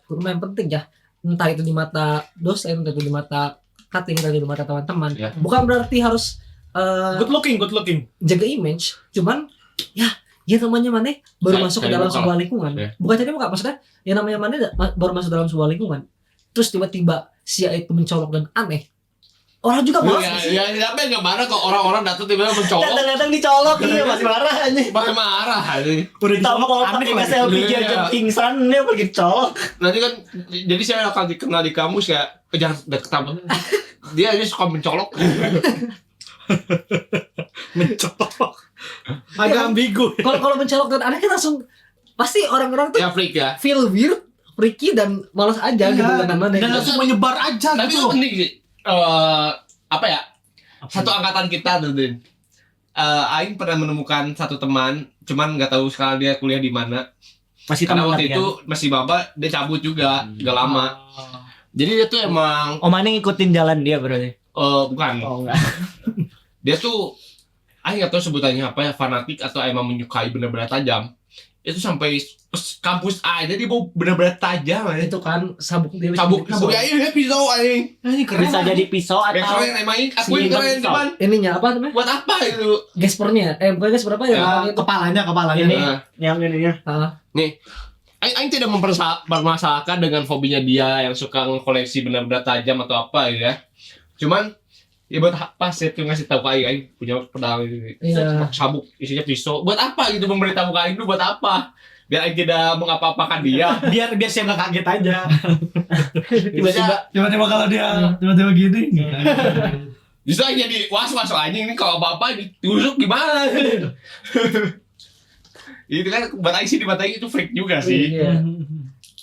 Speaker 1: lumayan penting ya. Entah itu di mata dosen, entah itu di mata cutting, entah itu di mata teman-teman.
Speaker 3: Ya.
Speaker 1: Bukan berarti harus
Speaker 2: Good looking.
Speaker 1: jaga image, cuman ya namanya mana baru
Speaker 3: Saya-
Speaker 1: masuk ke
Speaker 3: saya
Speaker 1: dalam
Speaker 3: lokal.
Speaker 1: sebuah lingkungan.
Speaker 3: Ya.
Speaker 1: Bukan jadi muka, maksudnya yang namanya mana baru masuk dalam sebuah lingkungan. Terus tiba-tiba si A itu mencolok dan aneh. Orang juga malas nggak sih?
Speaker 3: Ya, siapa yang gak marah kalau orang-orang datang tiba-tiba mencolok?
Speaker 4: datang-datang dicolok, iya masih marah aja.
Speaker 3: Pakai marah aja.
Speaker 4: Udah ditambah kalau
Speaker 2: aneh
Speaker 4: pakai
Speaker 2: lagi.
Speaker 4: selfie dia
Speaker 3: Iya.
Speaker 4: jam pingsan dia pergi colok.
Speaker 3: Nanti kan, jadi saya akan dikenal di kamus ya. Jangan deket sama. Dia aja suka mencolok.
Speaker 2: Agak ambigu.
Speaker 1: Kalau mencolok dan aneh kan langsung pasti orang-orang tuh
Speaker 3: Ya freak ya.
Speaker 1: feel weird, freaky dan malas aja gitu dengan mana.
Speaker 2: Dan langsung menyebar aja
Speaker 3: Tapi itu
Speaker 2: gitu.
Speaker 3: penting sih. Apa ya? Satu angkatan kita tuh, Din. Aing pernah menemukan satu teman, cuman nggak tahu sekarang dia kuliah di mana.
Speaker 4: Masih
Speaker 3: Karena
Speaker 4: tamat
Speaker 3: waktu
Speaker 4: ya.
Speaker 3: itu masih maba, dia cabut juga, gak lama. Jadi dia tuh emang
Speaker 4: Om Ane ngikutin jalan dia berarti.
Speaker 3: bukan.
Speaker 4: Oh enggak.
Speaker 3: Dia tuh Aing nggak tahu sebutannya apa ya, fanatik atau emang menyukai benda-benda tajam. Itu sampai kampus aja dia mau benda-benda tajam aja.
Speaker 1: Itu kan sabuk dia
Speaker 3: Cabuk ya ini pisau aing.
Speaker 2: Ini keren.
Speaker 4: Bisa jadi pisau
Speaker 3: Yang
Speaker 4: atau
Speaker 3: keren emang akuin
Speaker 4: Seniman
Speaker 3: keren
Speaker 4: pisau.
Speaker 3: cuman
Speaker 1: ininya apa namanya?
Speaker 3: buat apa itu?
Speaker 1: Gaspernya, bukan gasper apa ya?
Speaker 3: Ya,
Speaker 1: Namanya itu.
Speaker 2: Kepalanya.
Speaker 4: Ini.
Speaker 3: Nah,
Speaker 4: yang ininya.
Speaker 1: Ah,
Speaker 3: Aing tidak mempermasalahkan dengan hobinya dia yang suka koleksi benda-benda tajam atau apa ya. Cuman ya buat apa sih tuh ngasih tahu ke Aing punya pedang ini.
Speaker 1: Iya.
Speaker 3: Sabuk isinya pisau. Buat apa gitu memberitahu ke Aing itu buat apa? Biar Aing tidak mengapa-apakan dia.
Speaker 2: Biar saya nggak kaget aja.
Speaker 3: Tiba-tiba
Speaker 6: Tiba-tiba kalau dia tiba-tiba gini.
Speaker 3: justru Aing jadi was-was anjing ini kalau apa-apa ditusuk gimana? Itu kan buat Aing sih di mata Aing itu freak juga sih.
Speaker 1: Iya.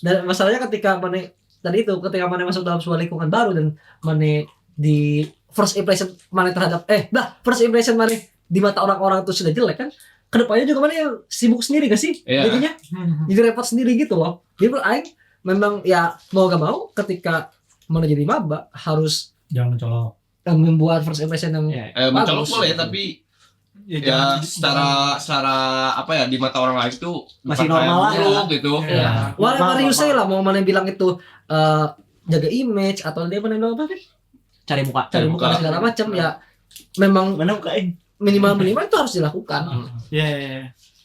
Speaker 1: Dan masalahnya ketika mana tadi itu ketika mana masuk dalam sebuah lingkungan baru dan mana di first impression mana terhadap first impression mana di mata orang-orang itu sudah jelek kan, kedepannya juga mana yang sibuk sendiri gak sih?
Speaker 3: Iya.
Speaker 1: Jadinya jadi repot sendiri gitu loh. Jadi menurut Aing memang ya mau gak mau ketika mana jadi maba harus
Speaker 6: Jangan mencolok.
Speaker 1: membuat first impression yang
Speaker 3: Mencolok
Speaker 1: bagus.
Speaker 3: boleh tapi ya
Speaker 2: jangan-
Speaker 3: secara apa ya di mata orang lain itu
Speaker 4: Masih
Speaker 3: bukan
Speaker 4: normal
Speaker 3: kayak
Speaker 4: lah
Speaker 3: buruk gitu.
Speaker 1: Ya. Whatever you say lah, mau mana yang bilang itu jaga image atau dia mana yang bilang apa kan?
Speaker 4: Cari muka.
Speaker 1: Cari muka dan segala macam ya memang
Speaker 4: Mana mukain?
Speaker 1: minimal itu harus dilakukan.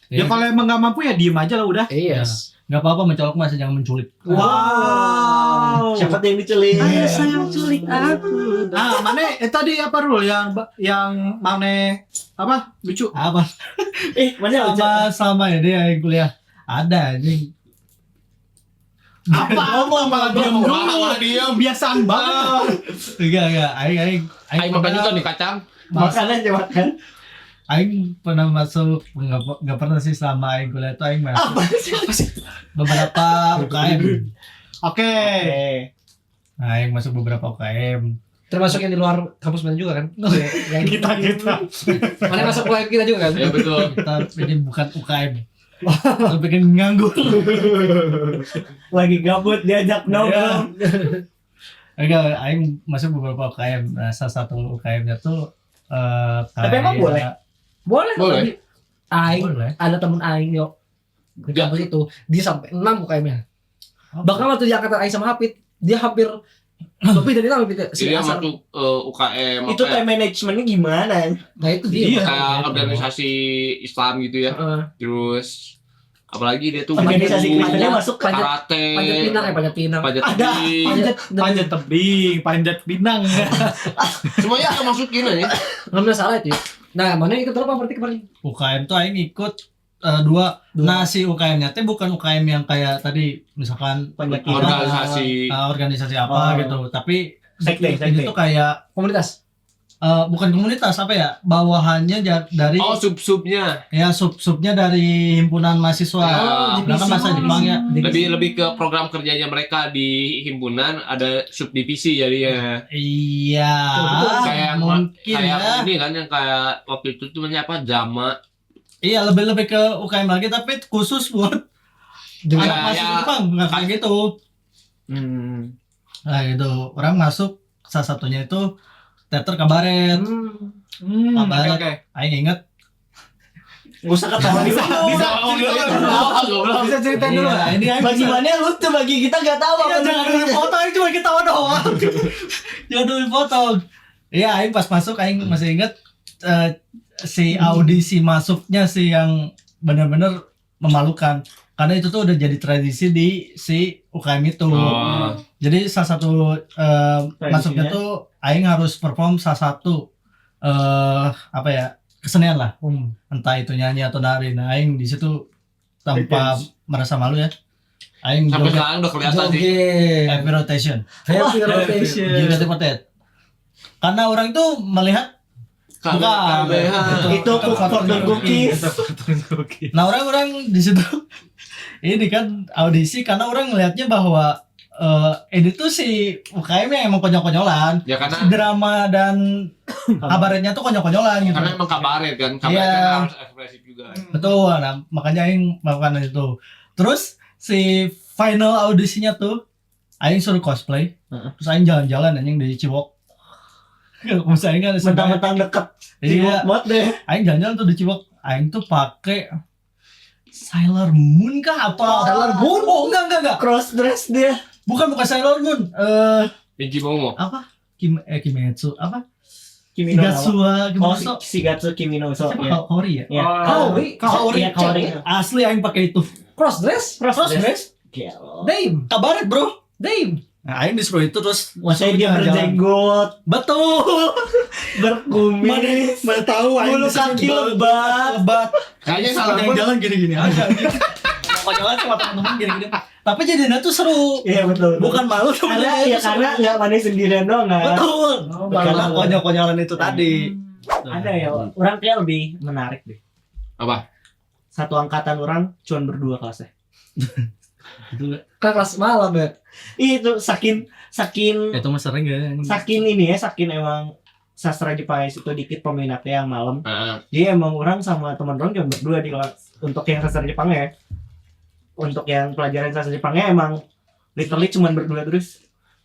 Speaker 2: Ya kalau emang nggak mampu ya diem aja lah udah.
Speaker 1: Iya.
Speaker 6: Gak apa-apa mencolok mas, jangan menculik.
Speaker 2: Wow.
Speaker 4: Siapa tuh yang diculik?
Speaker 1: Ayo sayang culik aku.
Speaker 2: Ah, mana tadi apa Rul yang mana apa lucu?
Speaker 6: Apa?
Speaker 4: Mana lucu?
Speaker 6: Sama ya dia yang kuliah. Ada anjing.
Speaker 2: Ngomong malah diam dulu.
Speaker 3: Malah diam.
Speaker 2: Kebiasaan banget.
Speaker 6: Enggak. Aing
Speaker 3: Aing makan juga nih kacang.
Speaker 4: Makan aja makan.
Speaker 6: Aing pernah masuk nggak pernah sih selama Aing kuliah itu Aing masuk
Speaker 4: Apa sih?
Speaker 6: beberapa UKM.
Speaker 2: Oke.
Speaker 6: Nah, Aing masuk beberapa UKM.
Speaker 1: Termasuk yang di luar kampus mana juga kan? Yang
Speaker 2: Kita.
Speaker 1: mana masuk UKM kita juga kan?
Speaker 3: Ya betul.
Speaker 6: Kita ini bukan UKM. Kita bikin nganggur.
Speaker 4: Lagi gabut diajak nongkrong.
Speaker 6: Enggak, Aing masuk beberapa UKM. Nah, salah satu UKM-nya tuh
Speaker 4: Tapi emang boleh?
Speaker 1: Boleh.
Speaker 3: Boleh.
Speaker 1: Tapi Aing
Speaker 6: Boleh.
Speaker 1: ada temen Aing yo di
Speaker 3: Ya.
Speaker 1: kampus itu dia sampai 6 UKM-nya. Bahkan waktu dia angkatan Aing sama Hafid, dia hampir lebih dari 6 Hafid.
Speaker 3: Jadi dia masuk UKM
Speaker 4: Itu
Speaker 3: apa ya?
Speaker 4: time managementnya gimana?
Speaker 1: Nah itu dia.
Speaker 2: Iya.
Speaker 3: Kayak organisasi Islam gitu ya.
Speaker 1: Heeh.
Speaker 3: Terus apalagi dia tuh
Speaker 4: Organisasi
Speaker 3: wudhu,
Speaker 4: Kristennya masuk ke
Speaker 3: karate,
Speaker 1: Panjat pinang panjat pinang.
Speaker 3: panjat
Speaker 4: Ada.
Speaker 3: tebing,
Speaker 2: Panjat tebing, panjat pinang.
Speaker 3: semuanya kita masukin aja.
Speaker 1: Enggak masalah itu ya. Nah, mana ikut berapa berarti kemarin?
Speaker 6: UKM tuh Aing ikut dua. Nah, si UKM-nya tuh bukan UKM yang kayak tadi misalkan
Speaker 4: Panjat
Speaker 3: Organisasi.
Speaker 6: organisasi apa
Speaker 4: Oh.
Speaker 6: gitu, tapi
Speaker 4: Sekte.
Speaker 6: ini tuh kayak
Speaker 1: Komunitas.
Speaker 6: bukan komunitas apa ya, bawahannya dari
Speaker 3: Oh, sub-subnya.
Speaker 6: ya sub-subnya dari himpunan mahasiswa.
Speaker 3: Oh,
Speaker 6: Nah, kan bahasa Jepang ya.
Speaker 3: Lebih ke program kerjanya mereka di himpunan ada subdivisi jadinya.
Speaker 6: Iya,
Speaker 3: Kayak
Speaker 6: mungkin
Speaker 3: kayak
Speaker 6: ya.
Speaker 3: ini kan yang kayak waktu itu namanya apa? Jama.
Speaker 6: Iya, lebih ke UKM lagi tapi khusus buat
Speaker 3: Juga
Speaker 6: anak mahasiswa
Speaker 3: ya.
Speaker 6: Jepang, nggak kayak gitu. Nah, gitu. Orang masuk salah satunya itu teater kabaret. Kabaret.
Speaker 2: Oke.
Speaker 6: Aing inget.
Speaker 4: Gak usah ketawa dulu.
Speaker 2: Bisa ceritain dulu.
Speaker 6: Iya, ini Aing
Speaker 4: Bagi
Speaker 6: bisa-
Speaker 4: mana lucu bagi kita gak tahu
Speaker 6: Iya,
Speaker 4: apa
Speaker 6: jangan dulu dipotong, Aing cuma ketawa doang. Jangan dulu dipotong. Iya, Aing pas masuk Aing masih inget si audisi masuknya sih yang benar-benar memalukan. Karena itu tuh udah jadi tradisi di si UKM itu.
Speaker 3: Oh.
Speaker 6: Jadi salah satu masuknya tuh Aing harus perform salah satu apa ya, kesenian lah. Entah itu nyanyi atau nari. Nah, Aing di situ tanpa merasa malu ya. Aing
Speaker 3: Sampai
Speaker 6: joget
Speaker 3: sekarang udah kelihatan sih.
Speaker 1: Joget.
Speaker 6: happy rotation.
Speaker 1: Happy rotation.
Speaker 6: Joget potet. Karena orang itu melihat bukan.
Speaker 4: Itu for the cookies.
Speaker 6: Nah, orang-orang di situ ini kan audisi karena orang ngelihatnya bahwa ini tuh si UKM yang emang konyol-konyolan.
Speaker 3: Ya karena
Speaker 6: Drama dan kabarnya tuh konyol-konyolan gitu.
Speaker 3: karena emang kabaret kan. Kabaret
Speaker 6: Iya.
Speaker 3: kan harus ekspresif juga.
Speaker 6: Betul. Nah, makanya Aing melakukan itu. Terus si final audisinya tuh Aing suruh cosplay. Terus Aing jalan-jalan anjing di Ciwok. Kalau Aing kan
Speaker 4: Mentang-mentang deket.
Speaker 6: Iya,
Speaker 4: Buat deh.
Speaker 6: Aing jalan-jalan tuh di Ciwok. Aing tuh pakai Sailor Moon kah apa?
Speaker 1: Sailor Moon?
Speaker 6: Oh, enggak.
Speaker 4: Cross dress dia.
Speaker 6: Bukan Sailor Moon.
Speaker 3: Benji Momo.
Speaker 6: Apa? Kimetsu apa?
Speaker 4: Kimi no Na wa.
Speaker 6: Kigatsua,
Speaker 4: Oh,
Speaker 6: Kimetsu.
Speaker 4: Shigatsu Kimi no Uso. Ya.
Speaker 6: Kaori ya?
Speaker 4: Ya.
Speaker 1: Kaori.
Speaker 6: Kaori.
Speaker 4: Iya, Kaori.
Speaker 6: Asli Aing pakai itu.
Speaker 1: Cross dress.
Speaker 4: Cross dress.
Speaker 6: Dress.
Speaker 4: Gelo.
Speaker 1: Dame.
Speaker 6: Kabaret, Bro.
Speaker 1: Dame.
Speaker 6: Nah, Aing disuruh itu terus
Speaker 4: Maksudnya dia
Speaker 6: jalan-jalan.
Speaker 4: berjenggot,
Speaker 6: Betul.
Speaker 4: berkumis,
Speaker 6: Mana tahu Aing
Speaker 4: bulu
Speaker 6: di situ
Speaker 4: kaki lebat.
Speaker 6: lebat.
Speaker 3: Kayaknya salah
Speaker 6: Yang jalan gini-gini aja. Konyolan cuma teman-teman gini-gini. Tapi jadinya tuh seru.
Speaker 4: Iya betul.
Speaker 6: Bukan malu tapi
Speaker 4: karena
Speaker 6: jadinya
Speaker 4: ya
Speaker 6: tuh seru.
Speaker 4: karena nggak manis sendirian doang kan.
Speaker 6: Betul.
Speaker 1: Oh,
Speaker 6: Karena
Speaker 1: malu.
Speaker 6: konyol-konyolan itu tadi.
Speaker 4: Ada ya, orang kayak lebih menarik deh.
Speaker 3: Apa?
Speaker 4: Satu angkatan orang cuma berdua kelasnya.
Speaker 1: Kan kelas malam ya.
Speaker 4: Itu saking
Speaker 6: Itu mah sering ya.
Speaker 4: saking emang sastra Jepang itu dikit peminatnya yang malam.
Speaker 3: Heeh.
Speaker 4: Jadi emang orang sama teman orang cuma berdua di kelas untuk yang sastra Jepangnya. Untuk yang pelajaran sastra Jepangnya emang literally cuma berdua terus.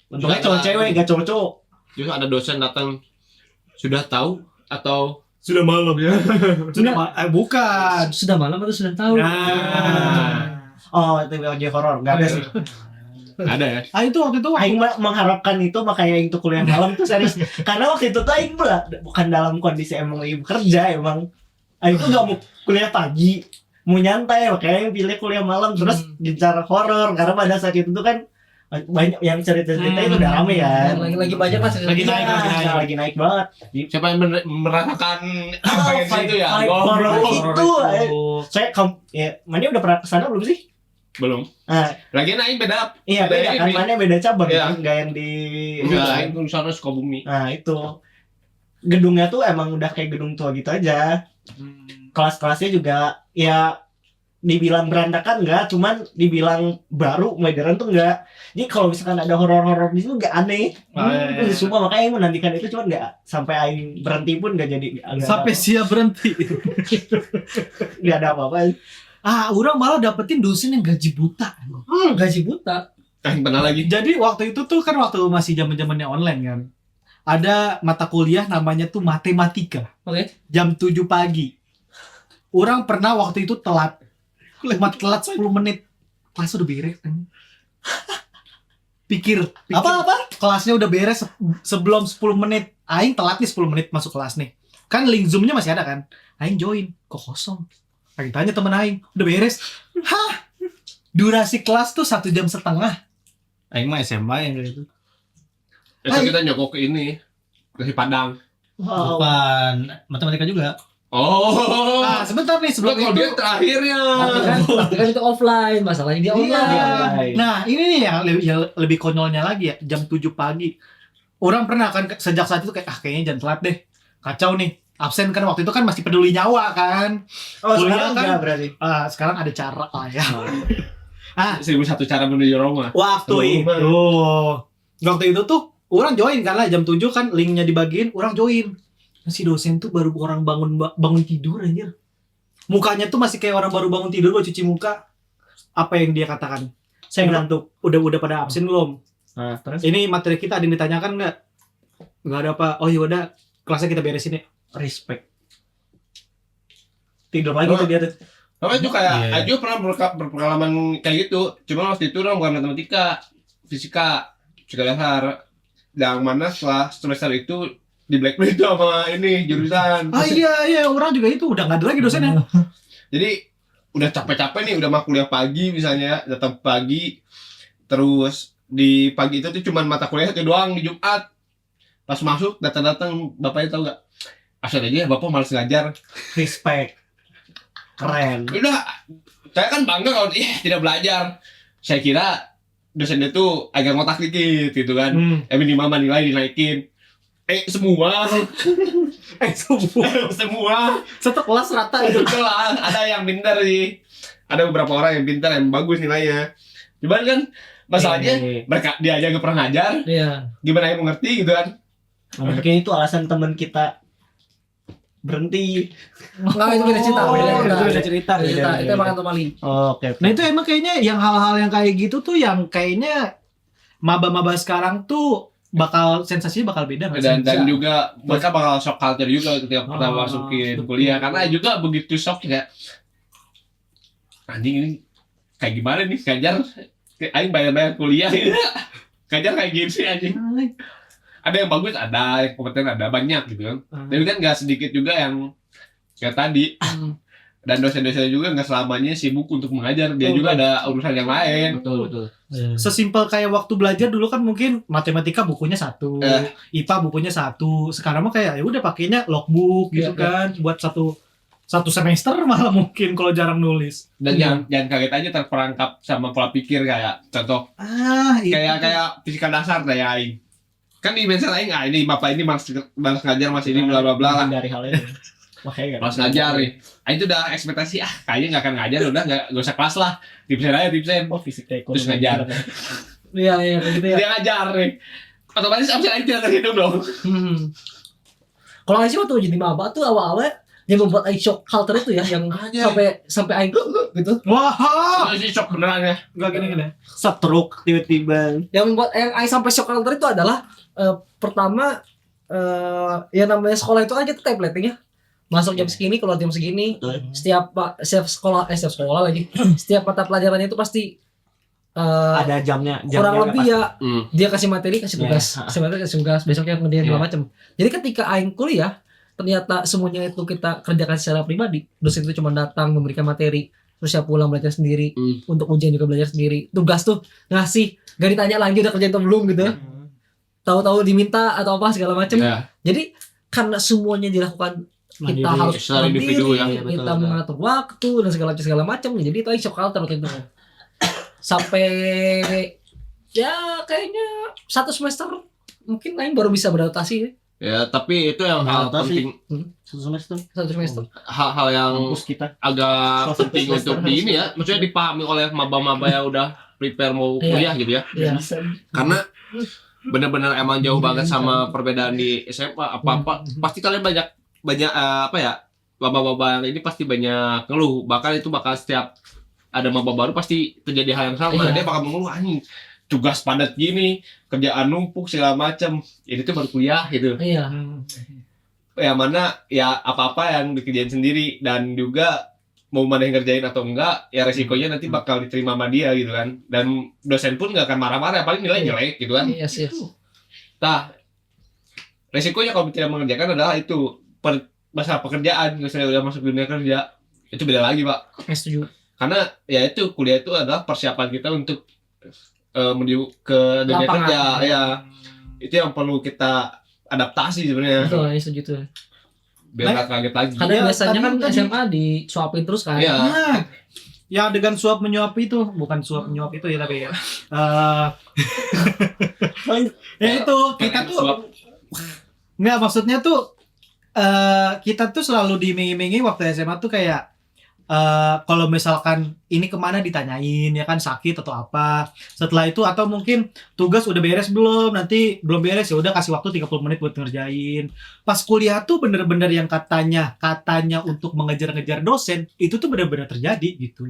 Speaker 4: Untungnya
Speaker 3: Juga
Speaker 4: cowok
Speaker 3: ada-
Speaker 4: cewek, gak cowok-cowok.
Speaker 3: Terus ada dosen datang sudah tahu atau
Speaker 2: Sudah malam ya. Bukan.
Speaker 1: Sudah malam atau sudah tahu?
Speaker 4: Oh, itu OJ horor, gak ada sih.
Speaker 3: ada ya?
Speaker 2: Itu waktu itu
Speaker 4: Aing mengharapkan itu makanya Aing tuh kuliah malam tuh serius. Karena waktu itu tuh Aing bukan dalam kondisi emang lagi bekerja, emang Aing tuh gak mau kuliah pagi, mau nyantai, makanya Aing pilih kuliah malam terus gencar horor karena pada saat itu tuh kan banyak yang cerita-cerita itu udah rame kan.
Speaker 1: Lagi banyak kan
Speaker 2: Lagi naik,
Speaker 4: Iya, lagi naik banget.
Speaker 3: Siapa yang merasakan apa yang di situ ya?
Speaker 4: Vibe
Speaker 3: Goblok.
Speaker 4: horor itu. Saya ya, Mani udah pernah kesana belum sih?
Speaker 3: Belum.
Speaker 4: Nah,
Speaker 3: Lagian aing beda.
Speaker 4: iya beda kan,
Speaker 3: ini.
Speaker 4: mana beda cabang
Speaker 3: Iya.
Speaker 4: kan, nggak yang di
Speaker 3: Enggak, aing tuh sana Sukabumi.
Speaker 4: Nah itu gedungnya tuh emang udah kayak gedung tua gitu aja. Kelas-kelasnya juga ya dibilang berantakan enggak, cuman dibilang baru modern tuh enggak. Jadi kalau misalkan ada horor-horor di situ enggak aneh.
Speaker 2: iya.
Speaker 4: Sumpah makanya yang menantikan itu cuman enggak sampai aing berhenti pun enggak jadi agak
Speaker 2: Sampai siap berhenti.
Speaker 4: enggak ada apa-apa.
Speaker 2: Orang malah dapetin dosen yang gaji buta.
Speaker 1: Gaji buta.
Speaker 3: Aing pernah lagi.
Speaker 2: Jadi waktu itu tuh kan waktu masih zaman-zamannya online kan. Ada mata kuliah namanya tuh matematika.
Speaker 1: Oke.
Speaker 2: Jam 7 pagi. Orang pernah waktu itu telat. Cuma telat 10 menit. Kelas udah beres kan. Pikir.
Speaker 4: Apa?
Speaker 2: Kelasnya udah beres sebelum 10 menit. Aing telat nih 10 menit masuk kelas nih. Kan link Zoom-nya masih ada kan. Aing join. Kok kosong? Aing tanya temen Aing. Udah beres? Hah? Durasi kelas tuh 1,5 jam.
Speaker 6: Aing mah SMA yang kayak gitu.
Speaker 3: Itu kita nyokok ke ini. Ke Padang.
Speaker 4: Wow.
Speaker 6: Bukan matematika juga.
Speaker 3: Oh.
Speaker 2: Nah sebentar nih sebelum
Speaker 3: Kalau
Speaker 2: itu.
Speaker 3: dia terakhirnya.
Speaker 1: Tapi kan itu offline, masalahnya dia
Speaker 2: Iya.
Speaker 1: online.
Speaker 2: Nah ini nih yang lebih konyolnya lagi ya. Jam 7 pagi. Orang pernah kan sejak saat itu kayak kayaknya jangan telat deh. Kacau nih. Absen kan waktu itu kan masih peduli nyawa kan.
Speaker 4: Oh,
Speaker 2: Kuliah
Speaker 4: sekarang
Speaker 2: kan?
Speaker 4: enggak berarti.
Speaker 2: Sekarang ada cara lah ya.
Speaker 3: 1001 cara menuju Roma.
Speaker 4: Waktu itu.
Speaker 2: Oh. Waktu itu tuh orang join karena jam 7 kan linknya dibagiin, orang join. Nah, si dosen tuh baru orang bangun tidur anjir. Mukanya tuh masih kayak orang baru bangun tidur, baru cuci muka. Apa yang dia katakan?
Speaker 4: Saya ngantuk.
Speaker 2: Udah pada absen belum?
Speaker 4: Nah, terus
Speaker 2: Ini materi kita ada yang ditanyakan nggak? Nggak ada apa. Oh yaudah, kelasnya kita beresin ya.
Speaker 4: respect. Tidur lagi tuh dia tuh.
Speaker 3: Tapi itu kayak
Speaker 6: Iya.
Speaker 3: Aju pernah berpengalaman kayak gitu. Cuma waktu itu orang bukan matematika, fisika dasar. Yang mana setelah semester itu di blacklist sama ini jurusan.
Speaker 2: Iya, orang juga itu udah nggak ada lagi dosennya.
Speaker 3: Jadi udah capek-capek nih, udah mau kuliah pagi misalnya, datang pagi, terus di pagi itu tuh cuman mata kuliah itu doang di Jumat. Pas masuk datang-datang bapaknya tahu nggak? Asal aja bapak malas ngajar.
Speaker 4: Respect. Keren.
Speaker 3: Udah, saya kan bangga kalau tidak belajar. Saya kira dosennya tuh agak ngotak dikit gitu kan. Minimal nilai dinaikin. Semua. Semua.
Speaker 2: Satu kelas rata itu.
Speaker 3: Betul lah, ada yang pintar sih. Ada beberapa orang yang pintar, yang bagus nilainya. Cuman kan masalahnya mereka dia aja nggak pernah ngajar.
Speaker 1: Iya.
Speaker 3: Gimana yang mengerti gitu kan?
Speaker 4: Mungkin itu alasan teman kita berhenti.
Speaker 1: Enggak, itu beda cerita.
Speaker 2: Beda cerita.
Speaker 1: Itu emang anomali.
Speaker 4: Oke.
Speaker 2: Nah itu emang kayaknya yang hal-hal yang kayak gitu tuh yang kayaknya maba-maba sekarang tuh bakal sensasinya bakal beda nggak sih?
Speaker 3: Dan juga mereka bakal shock culture juga ketika pertama masukin kuliah, karena juga begitu shock ya. Anjing ini kayak gimana nih ngajar? Aing bayar kuliah gitu. Ngajar kayak gini sih anjing. Ada yang bagus, ada yang kompeten, ada banyak gitu kan. Tapi kan nggak sedikit juga yang kayak tadi. Dan dosen-dosen juga nggak selamanya sibuk untuk mengajar, dia juga ada urusan yang lain.
Speaker 1: Betul.
Speaker 2: Sesimpel kayak waktu belajar dulu kan mungkin matematika bukunya satu, IPA bukunya satu. Sekarang mah kayak ya udah pakainya logbook gitu kan buat satu semester malah mungkin kalau jarang nulis.
Speaker 3: Dan jangan kaget aja terperangkap sama pola pikir kayak contoh
Speaker 2: Itu.
Speaker 3: kayak fisika dasar kayak aing. Kan di mindset aing ini bapak ini malas ngajar mas ini bla bla bla lah.
Speaker 4: Dari hal itu. Makanya kan.
Speaker 3: Malas ngajar nih. Aing itu udah ekspektasi kayaknya nggak akan ngajar, udah nggak usah kelas lah. Tipsen aja tipsen.
Speaker 4: Oh, fisika ekonomi.
Speaker 3: Terus ngajar.
Speaker 1: Iya, kayak gitu ya.
Speaker 3: Dia ngajar nih. Otomatis absen aing tidak terhitung dong.
Speaker 1: Kalau Aing sih waktu jadi maba tuh awal-awalnya yang membuat Aing shock culture itu ya, yang sampai Aing gitu.
Speaker 2: Wah,
Speaker 3: Itu sih shock beneran ya.
Speaker 2: nggak gini.
Speaker 4: Stroke tiba-tiba.
Speaker 1: Yang membuat Aing sampai shock culture itu adalah pertama yang namanya sekolah itu kan kita tableting ya. Masuk jam segini, keluar jam segini. Setiap sekolah lagi. Setiap mata pelajarannya itu pasti
Speaker 4: Ada jamnya.
Speaker 1: kurang lebih ya
Speaker 3: Hmm.
Speaker 1: dia kasih materi, kasih tugas, kasih materi, kasih tugas, besoknya kemudian segala macam. Jadi ketika Aing kuliah, ternyata semuanya itu kita kerjakan secara pribadi. Dosen itu cuma datang memberikan materi, terus siap pulang belajar sendiri. Untuk ujian juga belajar sendiri. Tugas tuh ngasih, gak ditanya lagi udah kerjain atau belum gitu. Tahu-tahu diminta atau apa segala macam.
Speaker 3: Ya.
Speaker 1: Jadi karena semuanya dilakukan kita
Speaker 4: Mandiri,
Speaker 1: harus
Speaker 3: secara individu ya.
Speaker 1: mandiri, kita mengatur waktu dan segala macam. Jadi itu Aing shock culture waktu itu. sampai ya kayaknya 1 semester mungkin aing baru bisa beradaptasi ya.
Speaker 3: Ya, tapi itu yang hal
Speaker 4: Beradaptasi.
Speaker 3: penting,
Speaker 4: Satu semester.
Speaker 1: 1 semester.
Speaker 3: hal-hal yang
Speaker 4: Kampus kita.
Speaker 3: agak
Speaker 4: Satu
Speaker 3: penting
Speaker 4: semester
Speaker 3: untuk di ini ya, maksudnya dipahami oleh maba-maba yang udah prepare mau
Speaker 1: Iya.
Speaker 3: kuliah gitu ya.
Speaker 1: Iya.
Speaker 3: Karena benar-benar emang jauh banget sama perbedaan di SMA apa-apa. Pasti kalian banyak apa ya? Maba-maba yang ini pasti banyak ngeluh. Bahkan itu bakal setiap ada maba baru pasti terjadi hal yang sama.
Speaker 1: Iya.
Speaker 3: Dia bakal mengeluh, anjing tugas padat gini, kerjaan numpuk segala macam. Ini tuh baru kuliah gitu.
Speaker 1: Iya.
Speaker 3: Yang mana ya apa-apa yang dikerjain sendiri dan juga mau mana yang ngerjain atau enggak ya resikonya nanti bakal diterima sama dia gitu kan, dan dosen pun nggak akan marah-marah, paling nilai jelek gitu kan.
Speaker 1: Iya sih.
Speaker 3: Nah, resikonya kalau tidak mengerjakan adalah itu masalah pekerjaan. Misalnya udah masuk dunia kerja itu beda lagi pak,
Speaker 1: Setuju.
Speaker 3: karena ya itu kuliah itu adalah persiapan kita untuk menuju ke dunia
Speaker 1: Lapangan.
Speaker 3: kerja ya. Itu yang perlu kita adaptasi sebenarnya
Speaker 1: Betul, setuju tuh.
Speaker 3: biar nggak kaget lagi.
Speaker 1: Karena
Speaker 2: Iya,
Speaker 1: biasanya kan
Speaker 2: tadi-
Speaker 1: SMA disuapin terus kan.
Speaker 3: Iya.
Speaker 2: Nah, yang adegan suap menyuap itu bukan suap menyuap itu ya tapi ya. Ya itu kita tuh
Speaker 3: Suap.
Speaker 2: nggak, maksudnya tuh kita tuh selalu diiming-imingi waktu SMA tuh kayak kalau misalkan ini kemana ditanyain ya kan, sakit atau apa. Setelah itu atau mungkin tugas udah beres belum, nanti belum beres ya udah kasih waktu 30 menit buat ngerjain. Pas kuliah tuh bener-bener yang katanya untuk mengejar-ngejar dosen itu tuh bener-bener terjadi gitu.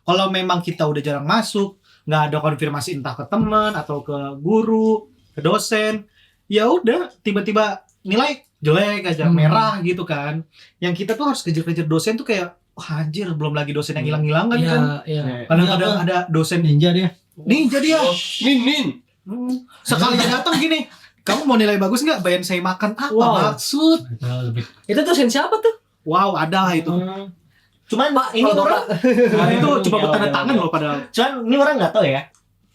Speaker 2: Kalau memang kita udah jarang masuk, nggak ada konfirmasi entah ke teman atau ke guru, ke dosen, ya udah tiba-tiba nilai jelek aja, merah gitu kan. Yang kita tuh harus kejar-kejar dosen tuh kayak wah anjir, belum lagi dosen yang hilang-hilangan
Speaker 1: Iya,
Speaker 2: kan.
Speaker 1: iya.
Speaker 2: Kadang-kadang ada dosen
Speaker 6: Ninja dia.
Speaker 2: ninja dia.
Speaker 3: Min.
Speaker 2: Sekali datang gini, kamu mau nilai bagus nggak? Bayar saya makan apa
Speaker 1: Wow.
Speaker 2: maksud?
Speaker 1: Itu dosen siapa tuh?
Speaker 2: Wow, ada lah itu.
Speaker 4: Cuman
Speaker 1: Pak, ini
Speaker 4: kalau
Speaker 1: orang
Speaker 2: Nah, itu coba
Speaker 4: Ya,
Speaker 2: bertanda
Speaker 4: udah,
Speaker 2: tangan
Speaker 4: udah.
Speaker 2: loh padahal.
Speaker 4: Cuman ini orang nggak tahu ya.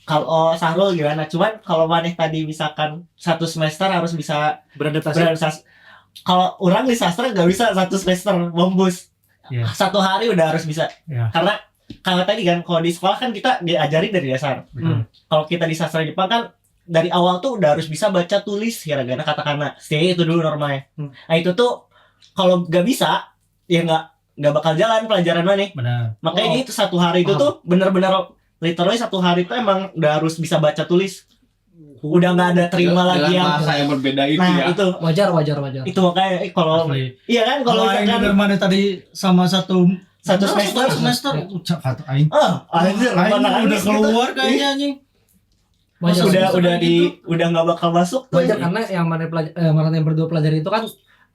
Speaker 4: Kalau Sahrul gimana? Cuman kalau maneh tadi misalkan 1 semester harus bisa
Speaker 2: Beradaptasi.
Speaker 4: beradaptasi. Kalau orang di sastra nggak bisa 1 semester membus.
Speaker 6: Iya.
Speaker 4: 1 hari udah harus bisa.
Speaker 6: Iya.
Speaker 4: Karena kalau tadi kan kalau di sekolah kan kita diajari dari dasar. Kalau kita di sastra Jepang kan dari awal tuh udah harus bisa baca tulis hiragana katakana. Setidaknya itu dulu normanya. Nah itu tuh kalau nggak bisa ya nggak bakal jalan pelajaran mana.
Speaker 6: Benar.
Speaker 4: Makanya itu 1 hari itu tuh bener-bener literally 1 hari itu emang udah harus bisa baca tulis. Udah nggak ada terima lagi yang
Speaker 3: bahasa yang berbeda itu
Speaker 4: nah
Speaker 3: ya.
Speaker 4: itu
Speaker 1: wajar.
Speaker 4: makanya kalau
Speaker 6: Asli.
Speaker 4: iya kan kalau
Speaker 6: Kalau aing
Speaker 4: misalkan
Speaker 6: denger mana tadi sama satu
Speaker 4: Satu semester.
Speaker 6: semester ucap kata aing.
Speaker 4: anjir
Speaker 6: Aing
Speaker 4: mana
Speaker 6: udah
Speaker 4: nangis gitu.
Speaker 6: keluar kayaknya anjing.
Speaker 1: Wajar.
Speaker 4: udah nggak bakal masuk tuh.
Speaker 1: Wajar karena yang mana yang berdua pelajari itu kan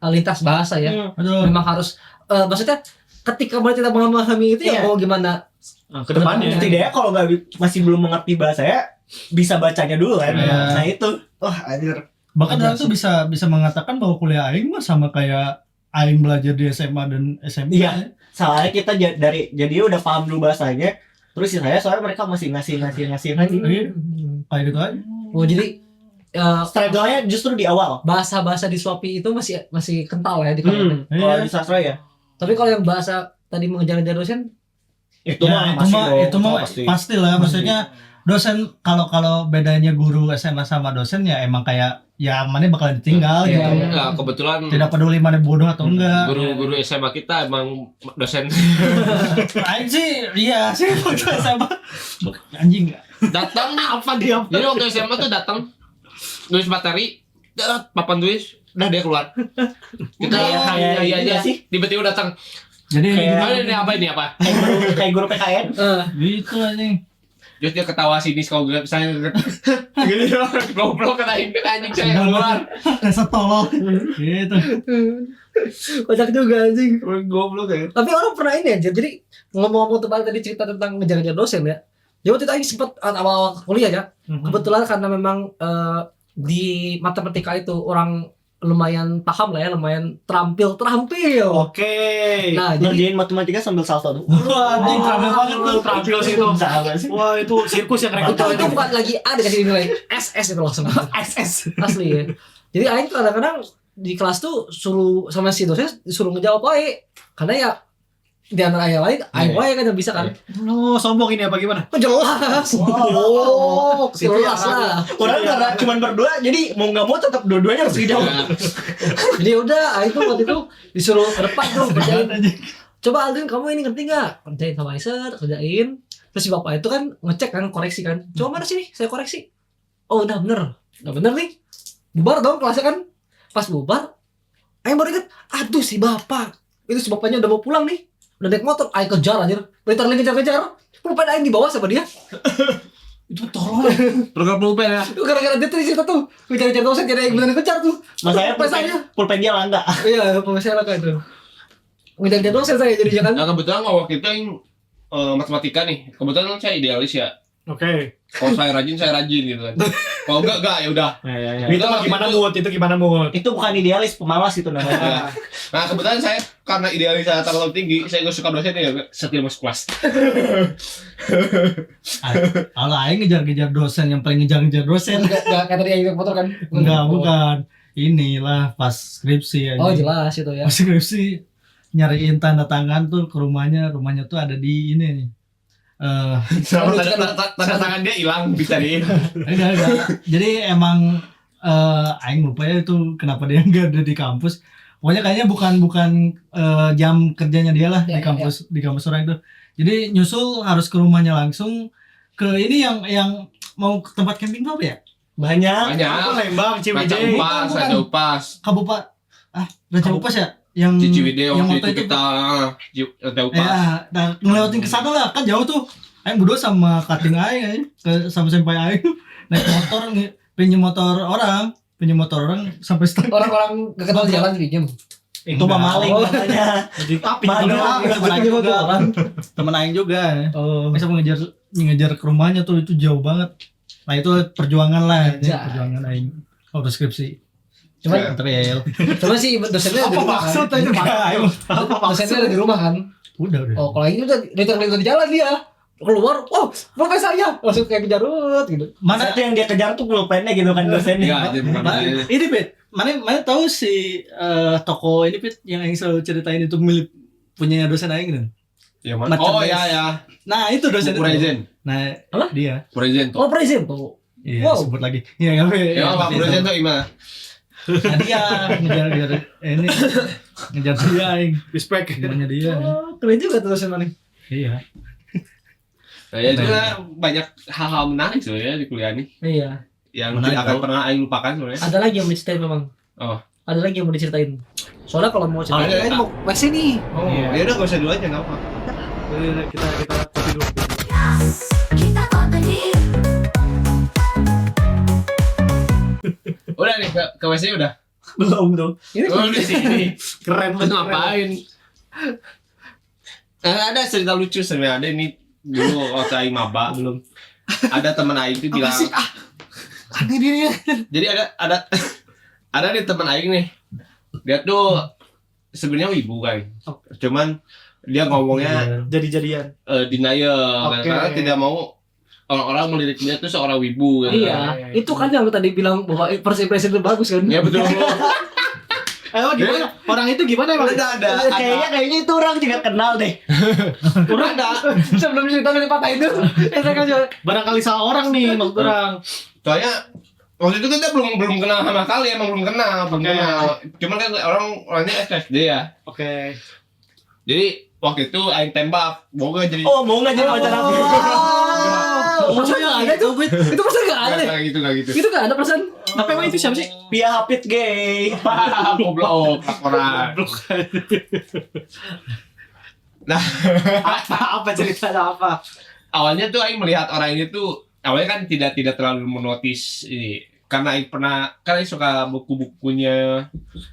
Speaker 1: lintas bahasa ya.
Speaker 6: Aduh.
Speaker 1: Memang harus maksudnya ketika mana tidak memahami itu ya
Speaker 4: Iya.
Speaker 1: mau gimana?
Speaker 2: Nah, ke depannya.
Speaker 4: Setidaknya kalau masih belum mengerti bahasa ya bisa bacanya dulu kan.
Speaker 6: Iya.
Speaker 4: Nah itu wah anjir.
Speaker 6: Bahkan
Speaker 1: Wajar
Speaker 6: orang tuh bisa mengatakan bahwa kuliah aing mah sama kayak aing belajar di SMA dan SMP.
Speaker 4: Iya. Soalnya kita jadi udah paham dulu bahasanya. Terus ya saya soalnya mereka masih ngasih lagi.
Speaker 6: Iya. Kayak gitu aja.
Speaker 1: Oh jadi
Speaker 4: Struggle-nya justru di awal.
Speaker 1: bahasa-bahasa di Shopee itu masih kental ya di kalian.
Speaker 4: Kalau
Speaker 6: Iya.
Speaker 4: di sastra ya.
Speaker 1: Tapi kalau yang bahasa tadi mengejar-ngejar dosen,
Speaker 4: Itu
Speaker 6: Ya,
Speaker 4: mah masih dong,
Speaker 6: itu mah
Speaker 4: pasti.
Speaker 6: pastilah, maksudnya dosen kalau bedanya guru SMA sama dosen ya emang kayak ya mana bakal ditinggal
Speaker 1: Iya,
Speaker 6: gitu.
Speaker 1: iya.
Speaker 3: Nah, kebetulan
Speaker 6: Tidak peduli mana bodoh atau enggak.
Speaker 3: guru-guru SMA kita emang dosen
Speaker 6: Aing sih iya sih waktu SMA. Anjing enggak.
Speaker 3: datang nih apa dia. Jadi waktu SMA tuh datang nulis materi, papan tulis, udah dia keluar. Kita
Speaker 4: Kayak
Speaker 3: iya
Speaker 4: ini
Speaker 3: aja
Speaker 4: nggak sih?
Speaker 3: tiba-tiba datang.
Speaker 6: Jadi
Speaker 4: Kayak-
Speaker 3: Ini apa?
Speaker 4: Kayak guru PKN.
Speaker 6: gitu anjing.
Speaker 3: Terus dia ketawa sinis kalau gue misalnya gini doang, goblok katain anjing saya keluar.
Speaker 6: Rasa tolol. Gitu.
Speaker 1: kocak juga anjing.
Speaker 3: Goblok ya.
Speaker 1: Tapi orang pernah ini aja. Jadi ngomong-ngomong tadi cerita tentang ngejar-ngejar dosen ya. Jadi waktu itu Aing sempat awal kuliah ya. Kebetulan karena memang di matematika itu orang lumayan paham lah ya, lumayan terampil.
Speaker 2: Oke.
Speaker 1: Nah, jadi
Speaker 4: Ngerjain matematika sambil salto tuh.
Speaker 6: Wah, anjing terampil banget tuh.
Speaker 2: Terampil sih itu.
Speaker 4: Sama sih.
Speaker 2: Wah, itu sirkus yang
Speaker 1: itu
Speaker 2: rekrut.
Speaker 1: bukan lagi A dikasih nilai SS itu langsung
Speaker 2: SS.
Speaker 1: asli ya. Jadi Aing tuh kadang-kadang di kelas tuh suruh sama si dosen disuruh ngejawab aja. Karena ya di antara yang lain aing wae kan yang bisa kan.
Speaker 2: Oh, sombong ini apa gimana?
Speaker 1: Oh jelas. Oh, jelas lah.
Speaker 4: Orang karena cuma berdua, jadi mau nggak mau tetap dua-duanya harus dijawab.
Speaker 1: Jadi udah, aing tuh waktu itu disuruh ke depan tuh kerjain. Coba Aldrin kamu ini ngerti nggak? Kerjain sama Aisyah, kerjain. Terus si bapak itu kan ngecek kan, koreksi kan. Coba mana sini, saya koreksi. Oh udah bener, udah bener nih. Bubar dong kelasnya kan. Pas bubar, aing baru inget, aduh si bapak. Itu si bapaknya udah mau pulang nih. Udah naik motor, aing kejar anjir. Literally kejar-kejar. Pulpen aing di bawah sama dia. Itu tolong.
Speaker 3: Program pulpen ya.
Speaker 1: Itu gara-gara dia tuh cerita tuh. Kejar-kejar dosen jadi aing beneran kejar tuh.
Speaker 4: Masanya pulpen dia langka.
Speaker 1: Iya, pulpen saya lah kan itu. Ngejar-kejar dosen saya jadinya kan.
Speaker 3: Nah kebetulan waktu itu yang matematika nih. Kebetulan saya idealis ya.
Speaker 2: Oke.
Speaker 3: Kalau saya rajin gitu kan. Kalau enggak ya udah.
Speaker 2: Ya.
Speaker 3: Itu
Speaker 2: Itu
Speaker 3: waktu
Speaker 2: gimana
Speaker 3: itu-
Speaker 2: mood? Itu gimana mood?
Speaker 4: Itu bukan idealis, pemalas itu namanya.
Speaker 3: Ya. Nah kebetulan saya karena idealis saya terlalu tinggi, saya gak suka dosen ya setia masuk kelas.
Speaker 6: Kalau aing ngejar-ngejar dosen, yang paling ngejar-ngejar dosen.
Speaker 1: Enggak kayak tadi yang naik motor kan.
Speaker 6: Enggak, bukan. Inilah pas skripsi aja.
Speaker 1: Oh jelas itu ya.
Speaker 6: Pas skripsi nyariin tanda tangan tuh ke rumahnya tuh ada di ini nih.
Speaker 3: Sama tanda tangan dia hilang dicariin.
Speaker 6: Enggak. Jadi emang aing lupa ya itu kenapa dia enggak ada di kampus. Pokoknya kayaknya bukan jam kerjanya dia lah
Speaker 1: Ya,
Speaker 6: di kampus orang itu. Jadi nyusul harus ke rumahnya langsung ke ini yang mau ke tempat camping tuh apa ya?
Speaker 4: Banyak.
Speaker 3: Banyak.
Speaker 2: Lembang,
Speaker 3: Raja
Speaker 2: Ciwidey.
Speaker 3: Upas,
Speaker 6: Bukan.
Speaker 3: Raja Upas.
Speaker 6: Kabupaten Raja Upas ya? Yang
Speaker 3: Ciwidey
Speaker 6: yang
Speaker 3: waktu
Speaker 6: waktu
Speaker 3: itu kita Raja Upas.
Speaker 6: ya, nah, ngelewatin ke sana lah, kan jauh tuh. Aing berdua sama kating aing sama senpai aing naik motor pinjam motor orang sampai setengah.
Speaker 1: Orang-orang gak kenal jalan pinjem.
Speaker 4: Itu mah maling
Speaker 1: Oh.
Speaker 4: katanya.
Speaker 2: Jadi
Speaker 4: Maling.
Speaker 6: temen aing juga temen aing juga
Speaker 1: Oh.
Speaker 6: bisa ngejar ke rumahnya tuh, itu jauh banget. Nah itu perjuangan lah, ini
Speaker 1: Anjay.
Speaker 6: perjuangan aing waktu skripsi.
Speaker 1: Cuman
Speaker 6: Trail.
Speaker 1: coba sih dosennya ada di rumah kan. Dosennya ada di rumah kan.
Speaker 6: Udah.
Speaker 1: Oh kalau ini udah di jalan dia. Keluar, oh pulpen saya langsung kayak kejarut gitu.
Speaker 4: Mana tuh yang dia kejar tuh pulpennya gitu kan dosennya.
Speaker 3: Iya, jadi bukan dosen.
Speaker 6: Ini Pit, mana tahu si toko ini Pit yang aing selalu ceritain itu milik punya dosen aing kan.
Speaker 3: Yang mana? Oh
Speaker 6: Merchandise.
Speaker 3: ya.
Speaker 6: Nah, itu dosen itu.
Speaker 3: Present.
Speaker 6: Nah,
Speaker 1: Apa?
Speaker 6: dia.
Speaker 3: Present tuh.
Speaker 1: Oh present tuh.
Speaker 6: Iya,
Speaker 1: Wow.
Speaker 6: sebut lagi. Iya, enggak
Speaker 3: Ya, Pak Present tuh gimana?
Speaker 6: Nah, dia ngejar ini ngejar dia aing.
Speaker 2: respect.
Speaker 6: Namanya dia.
Speaker 1: Oh, keren juga tuh dosen mana.
Speaker 6: Iya.
Speaker 3: Nah, ya itu lah banyak hal-hal menarik sebenarnya di kuliah ini
Speaker 1: Iya.
Speaker 3: yang
Speaker 6: Menarik,
Speaker 3: tidak akan
Speaker 6: tau.
Speaker 3: pernah Aing lupakan sebenarnya.
Speaker 1: Ada lagi yang mau diceritain memang.
Speaker 3: Oh.
Speaker 1: Ada lagi yang mau diceritain. Soalnya kalau mau ceritain,
Speaker 3: ada.
Speaker 1: ini mau WC nih.
Speaker 3: Oh,
Speaker 6: Iya.
Speaker 3: ya udah gak usah dulu aja enggak apa.
Speaker 2: Kita kopi dulu.
Speaker 5: Kita company.
Speaker 3: Udah nih ke WC udah.
Speaker 4: Belum tuh.
Speaker 1: Ini
Speaker 3: Oh, di sini.
Speaker 2: Keren
Speaker 3: Terus ngapain? Ada cerita lucu sebenarnya. Ada ini dulu waktu Aing maba belum. Ada teman Aing tuh bilang.
Speaker 1: aneh dia.
Speaker 3: Jadi ada nih teman Aing nih. Dia tuh sebenarnya wibu kan. Cuman dia ngomongnya
Speaker 2: jadi-jadian.
Speaker 3: denial
Speaker 2: Oke.
Speaker 3: karena tidak mau orang-orang melirik dia tuh seorang wibu kan.
Speaker 1: Iya, itu kan yang lu tadi bilang bahwa first impression itu bagus kan.
Speaker 3: Ya betul.
Speaker 2: Gimana? Orang itu gimana emang?
Speaker 3: ada.
Speaker 4: Kayaknya itu orang juga kenal deh.
Speaker 3: Kurang ada.
Speaker 1: Sebelum cerita dari patah itu, saya kan
Speaker 2: Barangkali salah orang nih maksud orang.
Speaker 3: Soalnya waktu itu kita belum kenal sama kali, emang belum kenal. Cuman kan orangnya SD ya.
Speaker 2: Oke.
Speaker 3: Jadi waktu itu Aing tembak, mau gak jadi
Speaker 4: Oh, mau nggak jadi pacar aku?
Speaker 1: Masa nggak ada tuh? Itu masa nggak ada?
Speaker 3: Gak gitu, gak gitu.
Speaker 1: Itu nggak ada perasaan.
Speaker 2: Tapi emang itu siapa sih?
Speaker 4: Pia Hapit gay.
Speaker 3: Goblok, orang. Nah,
Speaker 2: Apa ceritanya apa?
Speaker 3: awalnya tuh Aing melihat orang ini tuh awalnya kan tidak terlalu menotis ini karena Aing Aing suka buku-bukunya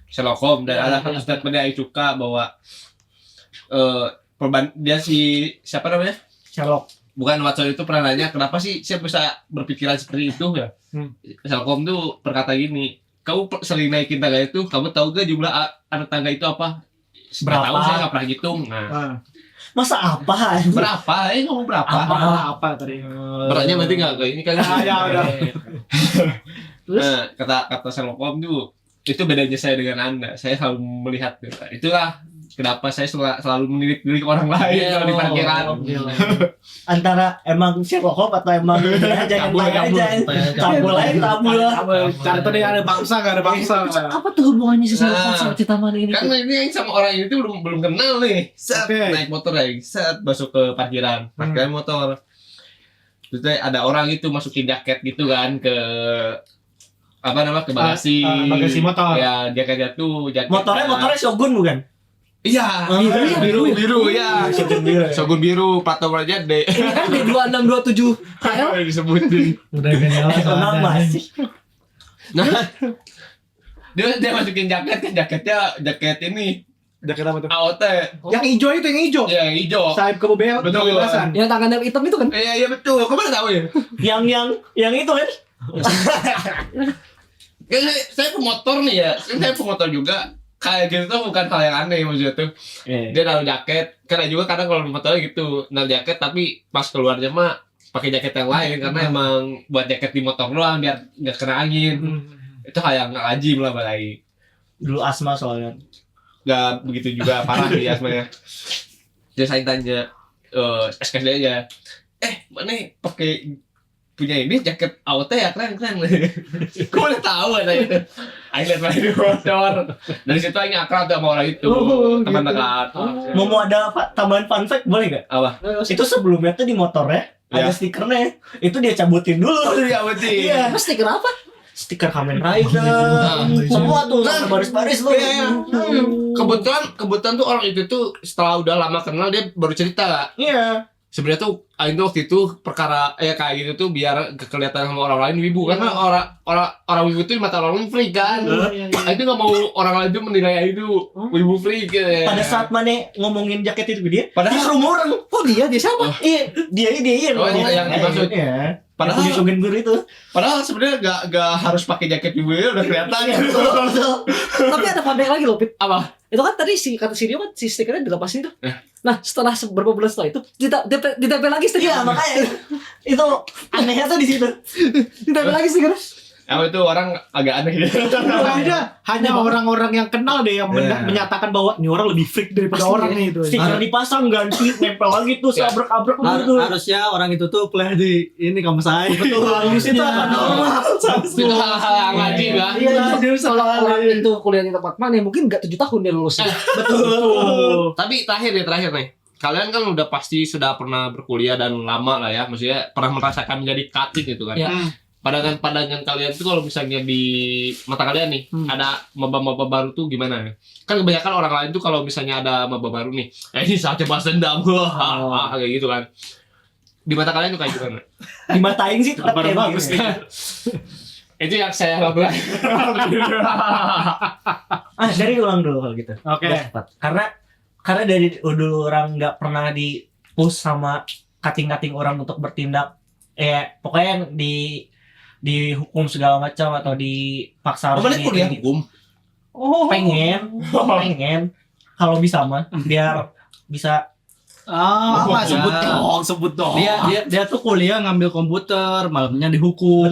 Speaker 3: Sherlock Holmes dan ada satu statement yang Aing suka bahwa dia siapa namanya?
Speaker 4: Sherlock.
Speaker 3: Bukan Watson itu pernah nanya kenapa sih saya bisa berpikiran seperti itu ya? Sherlock Holmes tuh berkata gini, kamu sering naikin tangga itu, kamu tahu gak jumlah anak tangga itu apa? Nggak tahu, saya nggak pernah hitung. Nah,
Speaker 4: Masa apa?
Speaker 3: berapa? Ngomong berapa?
Speaker 2: Apa tadi?
Speaker 3: Beratnya berarti nggak kayak ini kan?
Speaker 2: Ya udah.
Speaker 1: Terus?
Speaker 3: Nah, kata Sherlock Holmes tuh itu bedanya saya dengan Anda. Saya selalu melihat itulah kenapa saya selalu menilik orang lain kalau di parkiran.
Speaker 4: Antara emang Sherlock Holmes atau emang dia aja yang tanya aja. Cabul.
Speaker 2: Cari tadi ada bangsa, gak ada bangsa.
Speaker 1: Apa tuh hubungannya si Sherlock Holmes sama Citamani ini?
Speaker 3: Kan ini yang sama orang ini tuh belum kenal nih. Set
Speaker 2: Oke.
Speaker 3: naik motor ya, set masuk ke parkiran motor. Terus ada orang itu masukin jaket gitu kan ke apa namanya ke bagasi.
Speaker 2: Bagasi motor.
Speaker 3: Ya jaketnya tuh jaket.
Speaker 4: Motornya Shogun bukan?
Speaker 3: Iya, biru ya. Shogun biru, plat nomornya D.
Speaker 1: Ini kan D2627 KL.
Speaker 3: Disebutin.
Speaker 6: Udah genial.
Speaker 4: Kenal masih.
Speaker 3: Nah, dia masukin jaketnya jaket ini
Speaker 2: Jaket apa tuh?
Speaker 3: AOT.
Speaker 2: Yang hijau itu, yang hijau.
Speaker 3: Ya, hijau.
Speaker 2: Sahib kebebasan.
Speaker 3: Betul.
Speaker 2: Kebebasan.
Speaker 1: Yang tangannya hitam itu kan?
Speaker 3: Iya betul. Kau mana tahu ya?
Speaker 4: Yang itu kan?
Speaker 3: Ya, saya pemotor nih ya. Saya pemotor juga. Kayak gitu tuh bukan hal yang aneh maksudnya tuh. Dia naruh jaket. Karena juga kadang kalau motornya gitu naruh jaket tapi pas keluarnya mah pakai jaket yang lain karena emang buat jaket di motor doang biar nggak kena angin. Itu hal yang nggak lazim lah balai.
Speaker 4: Dulu asma soalnya.
Speaker 3: Nggak begitu juga parah di asmanya. Jadi saya tanya SKSD aja. Mana pakai punya ini jaket AOT ya keren. Kok boleh tahu ada itu. Aing lihat main di motor. Dari situ Aing akrab sama orang itu. Teman dekat.
Speaker 4: Mau ada tambahan fun fact boleh gak?
Speaker 3: Apa?
Speaker 4: Itu sebelumnya tuh di motornya ada stikernya. Itu dia cabutin dulu.
Speaker 3: Iya betul.
Speaker 4: Iya.
Speaker 1: Apa stiker apa?
Speaker 4: Stiker Kamen Rider. Semua tuh sampai baris-baris tuh.
Speaker 3: Iya. Kebetulan tuh orang itu tuh setelah udah lama kenal dia baru cerita.
Speaker 4: Iya.
Speaker 3: Sebenarnya tuh Aing tuh waktu itu perkara kayak gitu tuh biar kelihatan sama orang lain wibu karena orang wibu tuh di mata orang lain freak kan. Aing tuh nggak mau orang lain tuh menilai Aing tuh wibu freak.
Speaker 4: Pada saat mana ngomongin jaket itu ke dia,
Speaker 3: Padahal-
Speaker 4: dia rumah orang.
Speaker 1: Oh dia siapa?
Speaker 4: Iya, dia
Speaker 3: Oh, yang dimaksud.
Speaker 4: Iya.
Speaker 3: Padahal-
Speaker 4: Padahal Shogun Guru itu.
Speaker 3: Padahal sebenarnya gak harus pakai jaket wibu ya udah kelihatan.
Speaker 1: Tapi ada fun fact lagi loh, Pit.
Speaker 3: Apa?
Speaker 1: Itu kan tadi kata si Rio kan si stikernya dilepasin tuh. Nah setelah beberapa bulan setelah itu ditempel lagi stiker.
Speaker 4: Iya, makanya itu anehnya tuh di situ.
Speaker 1: Ditempel lagi stiker.
Speaker 3: Emang itu orang agak aneh gitu.
Speaker 2: Hanya orang-orang yang kenal deh yang menyatakan bahwa ini orang lebih freak daripada
Speaker 1: Asli,
Speaker 2: orang nih itu.
Speaker 4: Stiker dipasang ganti nempel lagi tuh seabrek-abrek gitu.
Speaker 6: Harusnya orang itu tuh kuliah di ini kampus saya.
Speaker 4: Betul, di situ akan normal.
Speaker 3: Itu hal-hal yang lazim ya.
Speaker 1: Iya, jadi kalau orang itu kuliah di tempat mana mungkin nggak 7 tahun dia lulus.
Speaker 4: Betul.
Speaker 3: Tapi terakhir nih. Kalian kan udah pasti sudah pernah berkuliah dan lama lah ya. Maksudnya pernah merasakan menjadi cutting gitu kan.
Speaker 1: Ya.
Speaker 3: Pandangan kalian tuh kalau misalnya di mata kalian nih ada maba-maba baru tuh gimana? Kan kebanyakan orang lain tuh kalau misalnya ada maba baru nih, ini saatnya balas dendam, kayak gitu kan. Di mata kalian tuh kayak gimana?
Speaker 4: Dimatain sih tetap kayak
Speaker 2: bagus
Speaker 4: gitu.
Speaker 2: nih.
Speaker 3: Itu yang saya lakukan.
Speaker 4: Dari ulang dulu kalau gitu.
Speaker 2: Oke.
Speaker 4: Biar cepat. Karena dari dulu orang nggak pernah di push sama cutting orang untuk bertindak. Pokoknya yang dihukum segala macam atau dipaksa harus
Speaker 3: Kalian kuliah hukum?
Speaker 4: pengen kalau bisa mah biar bisa
Speaker 2: Sebut dong.
Speaker 6: Dia tuh kuliah ngambil komputer, malamnya dihukum.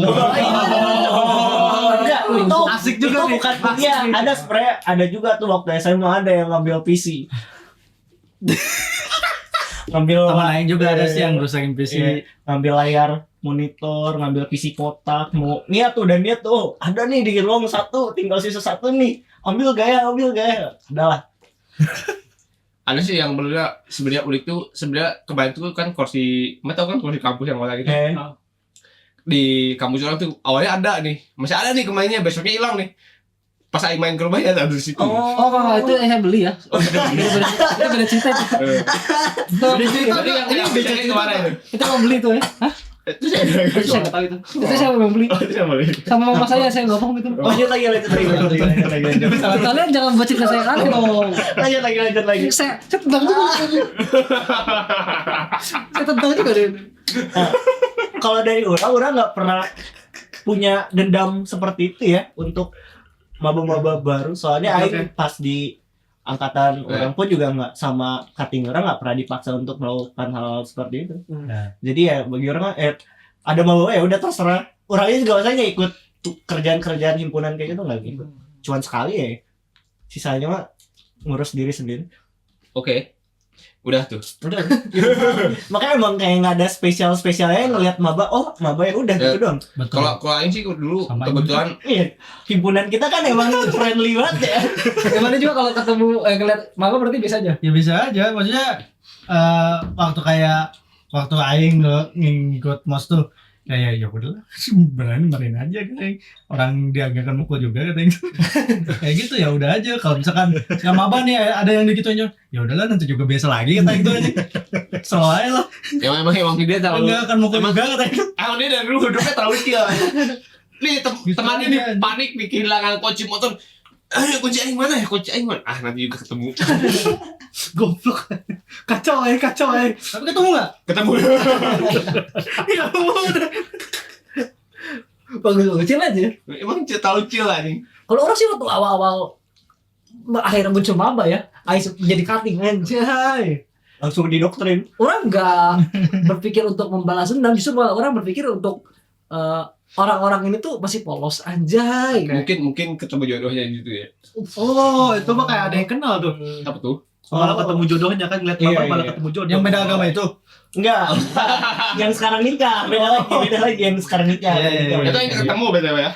Speaker 4: enggak itu
Speaker 2: Asik juga
Speaker 4: itu
Speaker 2: nih.
Speaker 4: bukan kuliah ada sebenarnya ada juga tuh waktu SMA ada yang ngambil PC ngambil
Speaker 6: Teman lain juga ada sih yang rusakin PC.
Speaker 4: ngambil layar monitor, ngambil PC kotak, mau niat tuh ada nih di ruang satu, tinggal sisa satu nih, ambil gaya, adalah.
Speaker 3: Ada sih yang sebenarnya unik tuh sebenarnya kebanyakan tuh kan kursi, tau kan kursi kampus yang awalnya gitu. Di kampus orang tuh awalnya ada nih, masih ada nih kemainnya, besoknya hilang nih. Pas Aing main ke rumahnya ada di situ.
Speaker 1: Oh, itu yang saya beli ya. Itu beda cerita itu.
Speaker 3: Berarti yang bicara kemarin
Speaker 1: Itu mau beli tuh ya. Hah?
Speaker 3: itu saya
Speaker 1: Itu saya nggak tahu itu. Itu saya mau beli.
Speaker 3: Oh, itu yang boleh.
Speaker 1: Sama mama saya nggak paham itu.
Speaker 4: Lanjut lagi.
Speaker 1: Kalian jangan buat cerita saya aneh dong.
Speaker 4: Lanjut lagi.
Speaker 1: Saya tentang juga. Saya tentang juga deh.
Speaker 4: Nah, kalau dari orang nggak pernah punya dendam seperti itu ya untuk maba-maba baru. Soalnya Aing pas di angkatan orang pun juga nggak sama cutting orang nggak pernah dipaksa untuk melakukan hal seperti itu. Jadi ya bagi orang ada maba ya udah terserah. Orangnya juga maksudnya ikut kerjaan-kerjaan himpunan kayak gitu nggak gitu. Cuman sekali ya. Sisanya mah ngurus diri sendiri.
Speaker 3: Oke. Udah tuh.
Speaker 4: Udah. Makanya emang kayak nggak ada spesialnya ngelihat maba, oh maba ya udah gitu doang.
Speaker 6: Betul.
Speaker 3: Kalau aing sih dulu
Speaker 6: Sama
Speaker 3: kebetulan
Speaker 4: Iya, himpunan kita kan emang friendly banget ya.
Speaker 1: Gimana juga kalau ketemu ngeliat maba berarti biasa aja.
Speaker 6: Ya bisa aja, maksudnya waktu aing ngikut mos tuh kayak ya udahlah berani marin aja katanya, orang diagakkan mukul juga katanya. Kayak gitu ya udah aja. Kalau misalkan sama maba nih ada yang digituin, ya udahlah nanti juga biasa lagi kata gitu aja. Selalu aja lah,
Speaker 3: emang dia terlalu
Speaker 6: enggak akan mukul juga katanya.
Speaker 3: emang dia dari dulu hidupnya terlalu kecil. Nih
Speaker 6: Gitu
Speaker 3: temannya
Speaker 6: aja.
Speaker 3: nih panik nih kehilangan kunci motor. Kunci aing mana ya? Kunci aing mana? Nanti juga ketemu.
Speaker 2: Goblok. Kacau.
Speaker 6: Tapi ketemu nggak?
Speaker 3: Ketemu.
Speaker 1: Bagus kecil aja.
Speaker 3: Emang terlalu kecil lah nih.
Speaker 1: Kalau orang sih waktu awal-awal akhirnya muncul maba ya, jadi cutting anjay.
Speaker 4: Langsung didoktrin.
Speaker 1: Orang nggak berpikir untuk membalas dendam, justru malah orang berpikir untuk orang-orang ini tuh masih polos anjay.
Speaker 3: Mungkin ketemu jodohnya gitu ya.
Speaker 2: Oh, itu mah kayak ada yang kenal tuh.
Speaker 3: Apa tuh?
Speaker 2: Malah ketemu jodohnya kan, ngeliat
Speaker 4: Iya,
Speaker 2: maba malah
Speaker 4: iya.
Speaker 2: ketemu jodoh.
Speaker 6: Yang beda agama itu.
Speaker 4: Enggak. Yang sekarang nikah, beda lagi yang sekarang nikah.
Speaker 6: Iya, iya, iya.
Speaker 3: Itu yang ketemu BTW ya.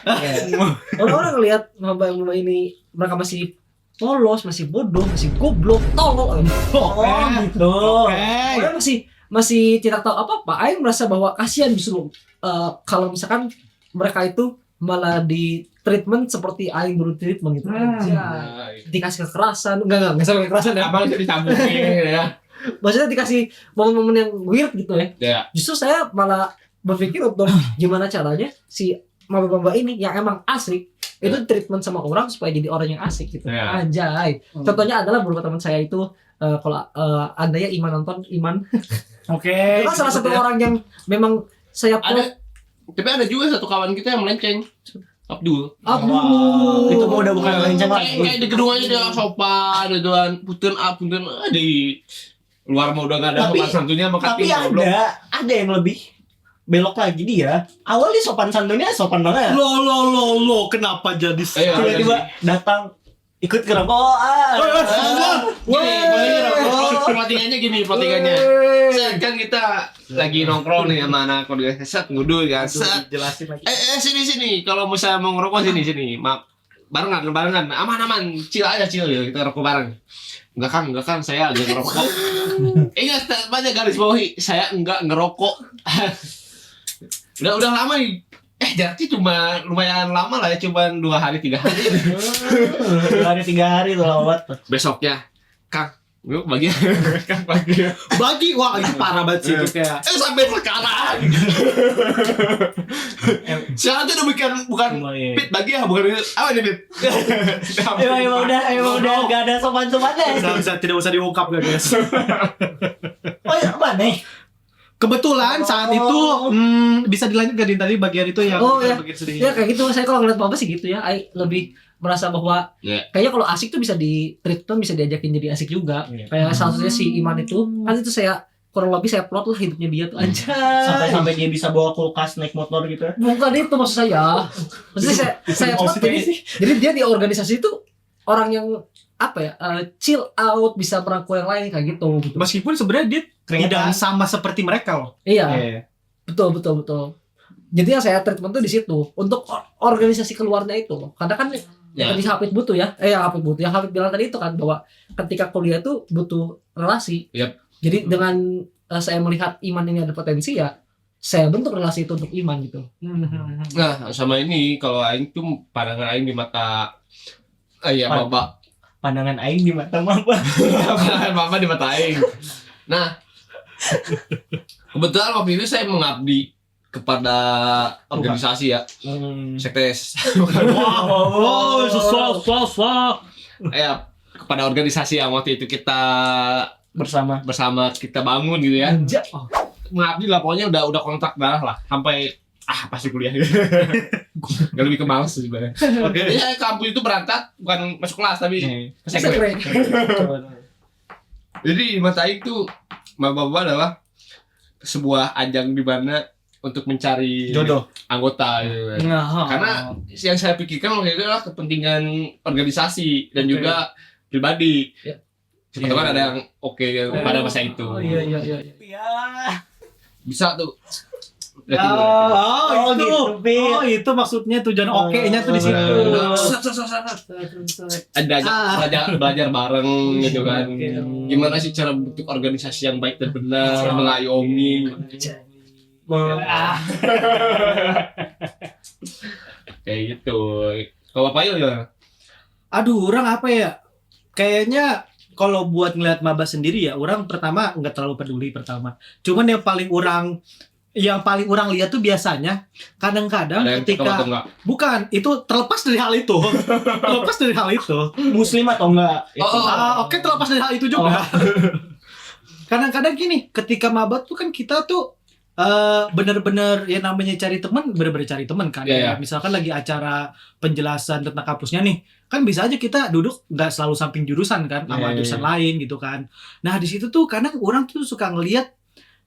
Speaker 1: Orang-orang ngelihat maba ini mereka masih polos, masih bodoh, masih goblok, tolol.
Speaker 4: Oh, gitu.
Speaker 1: Orang masih tidak tahu apa-apa. Aing merasa bahwa kasihan justru kalau misalkan mereka itu malah di treatment seperti Aing dulu treatment gitu aja. Dikasih kekerasan, enggak sampai kekerasan ya.
Speaker 3: Apa jadi sambungin ya?
Speaker 1: Maksudnya dikasih momen-momen yang weird gitu ya.
Speaker 3: Ya.
Speaker 1: Justru saya malah berpikir untuk gimana caranya si maba-maba ini yang emang asik itu treatment sama orang supaya jadi orang yang asik gitu.
Speaker 3: Ya.
Speaker 1: Anjay. Contohnya adalah beberapa teman saya itu kalau Anda ya Iman nonton Iman.
Speaker 2: Oke.
Speaker 1: Itu kan salah satu orang yang memang saya
Speaker 3: Ada. Tapi ada juga satu kawan kita yang melenceng. Abdul.
Speaker 1: Aduh.
Speaker 4: Itu mah udah bukan lenceng lagi.
Speaker 3: Kayak di gedung aja dia sopan gitu kan. Punten di luar mah udah enggak ada
Speaker 4: Tapi-
Speaker 3: sopan santunnya maka
Speaker 4: Tapi ada yang lebih belok lagi dia. Awal di sopan santunnya sopan banget.
Speaker 2: Lo, kenapa jadi
Speaker 4: Tiba-tiba datang ikut kerokokan.
Speaker 3: Gini, plottingannya. Set kan kita lagi nongkrong nih sama anak keluarga. Set nguduh kan. Set.
Speaker 2: Jelasin lagi.
Speaker 3: Sini. Kalau misalnya mau ngerokok sini. Barengan. Aman. Chill aja ya. Kita rokok bareng. Enggak kan, saya agak ngerokok. Ingat banyak garis bawahi, saya enggak ngerokok. udah lama nih. Jadi cuma lumayan lama lah ya, cuma 2 hari 3 hari.
Speaker 4: 2 hari 3 hari tuh lewat.
Speaker 3: Besoknya, Kang, yuk bagi Kang bagi.
Speaker 2: Bagi, wah itu parah banget sih itu kayak.
Speaker 3: Sampai sekarang. Sekarang tuh udah bukan Pit bagi ya, bukan apa nih Pit?
Speaker 4: Emang udah gak ada sopan-sopannya.
Speaker 2: Tidak usah diungkap gak guys.
Speaker 4: Oh ya, mana?
Speaker 2: Kebetulan saat itu bisa dilanjut gak Din, tadi bagian itu yang
Speaker 1: Oh, ya.
Speaker 2: bagian sedihnya.
Speaker 1: Ya kayak gitu, saya kalau ngeliat maba sih gitu ya. Aing lebih merasa bahwa
Speaker 3: Ya.
Speaker 1: kayaknya kalau asik tuh bisa di treatment, bisa diajakin jadi asik juga. Kayak salah satunya si Iman itu, kan itu saya kurang lebih saya plot lah hidupnya dia tuh anjay.
Speaker 4: Sampai dia bisa bawa kulkas naik motor gitu.
Speaker 1: Bukan itu maksud saya. Maksudnya saya plot jadi dia di organisasi itu orang yang apa ya, chill out, bisa merangkul yang lain kayak gitu.
Speaker 2: Meskipun sebenarnya dia tidak sama seperti mereka loh.
Speaker 1: Iya. Betul. Jadi yang saya treatment tuh di situ untuk organisasi keluarnya itu loh. Karena kan yang tadi Hafid butuh ya. Yang Hafid bilang tadi itu kan bahwa ketika kuliah itu butuh relasi.
Speaker 3: Yap.
Speaker 1: Jadi dengan saya melihat Iman ini ada potensi ya, saya bentuk relasi itu untuk Iman gitu.
Speaker 3: Nah, sama ini kalau aing tuh pandangan aing di mata Bapak.
Speaker 4: Pandangan aing di mata maba.
Speaker 3: Pandangan Bapak di mata aing. Nah, kebetulan waktu itu saya mengabdi kepada organisasi ya, sektes.
Speaker 2: Wow,
Speaker 3: Ya, kepada organisasi yang waktu itu kita bersama kita bangun gitu ya.
Speaker 1: Anjay.
Speaker 3: Mengabdi lah, pokoknya udah kontrak darah lah sampai pasti kuliah. Gak lebih ke males sebenarnya.
Speaker 2: Oke.
Speaker 3: Ya, kampus itu berangkat bukan masuk kelas tapi ke sekre. Jadi di mata aing tuh maba-maba adalah sebuah ajang di mana untuk mencari
Speaker 4: Jodoh.
Speaker 3: anggota gitu kan. Karena yang saya pikirkan waktu itu adalah kepentingan organisasi dan juga pribadi.
Speaker 1: Ya.
Speaker 3: Siapa tahu kan ada yang oke pada masa itu.
Speaker 1: Oh iya.
Speaker 4: Ya.
Speaker 3: Bisa tuh.
Speaker 4: Oh,
Speaker 2: itu.
Speaker 4: gitu, Pit.
Speaker 2: Oh, itu maksudnya tujuan oke-nya tuh di situ.
Speaker 3: Ada belajar bareng gitu kan. Gimana sih cara bentuk organisasi yang baik dan benar, mengayomi. Kayak gitu. Kalau Bapak Yul ya?
Speaker 2: Aduh, orang apa ya? Kayaknya kalau buat ngeliat maba sendiri ya, orang pertama nggak terlalu peduli pertama. Cuman yang paling orang lihat tuh biasanya kadang-kadang
Speaker 3: Ada yang cakep atau
Speaker 2: ketika
Speaker 3: enggak?
Speaker 2: bukan itu terlepas dari hal itu, terlepas dari hal itu.
Speaker 4: Muslim atau enggak?
Speaker 2: Oke, terlepas dari hal itu juga. Kadang-kadang gini, ketika maba tuh kan kita tuh bener-bener ya namanya cari teman, bener-bener cari teman kan.
Speaker 3: Iya, iya.
Speaker 2: Misalkan lagi acara penjelasan tentang kampusnya nih, kan bisa aja kita duduk nggak selalu samping jurusan kan, sama
Speaker 3: Iya, iya,
Speaker 2: jurusan
Speaker 3: iya.
Speaker 2: lain gitu kan. Nah di situ tuh kadang orang tuh suka ngelihat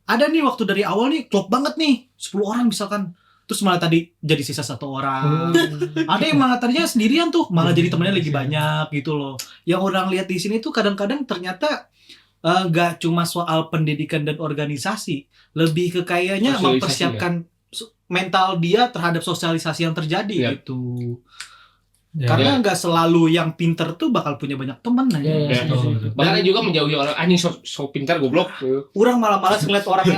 Speaker 2: ada nih waktu dari awal nih klop banget nih 10 orang misalkan, terus malah tadi jadi sisa 1 orang. Ada yang malah tadinya sendirian tuh, malah jadi temennya lagi banyak gitu loh. Yang orang lihat di sini tuh kadang-kadang ternyata nggak cuma soal pendidikan dan organisasi, lebih ke kayaknya
Speaker 3: Sosialisasi,
Speaker 2: mempersiapkan mental dia terhadap sosialisasi yang terjadi
Speaker 3: Iya.
Speaker 2: gitu.
Speaker 6: Ya.
Speaker 2: Karena nggak selalu yang pinter tuh bakal punya banyak temen aja.
Speaker 1: Iya.
Speaker 3: Bahkan juga menjauhi orang anjing so pintar goblok.
Speaker 2: Orang malah malas ngeliat orang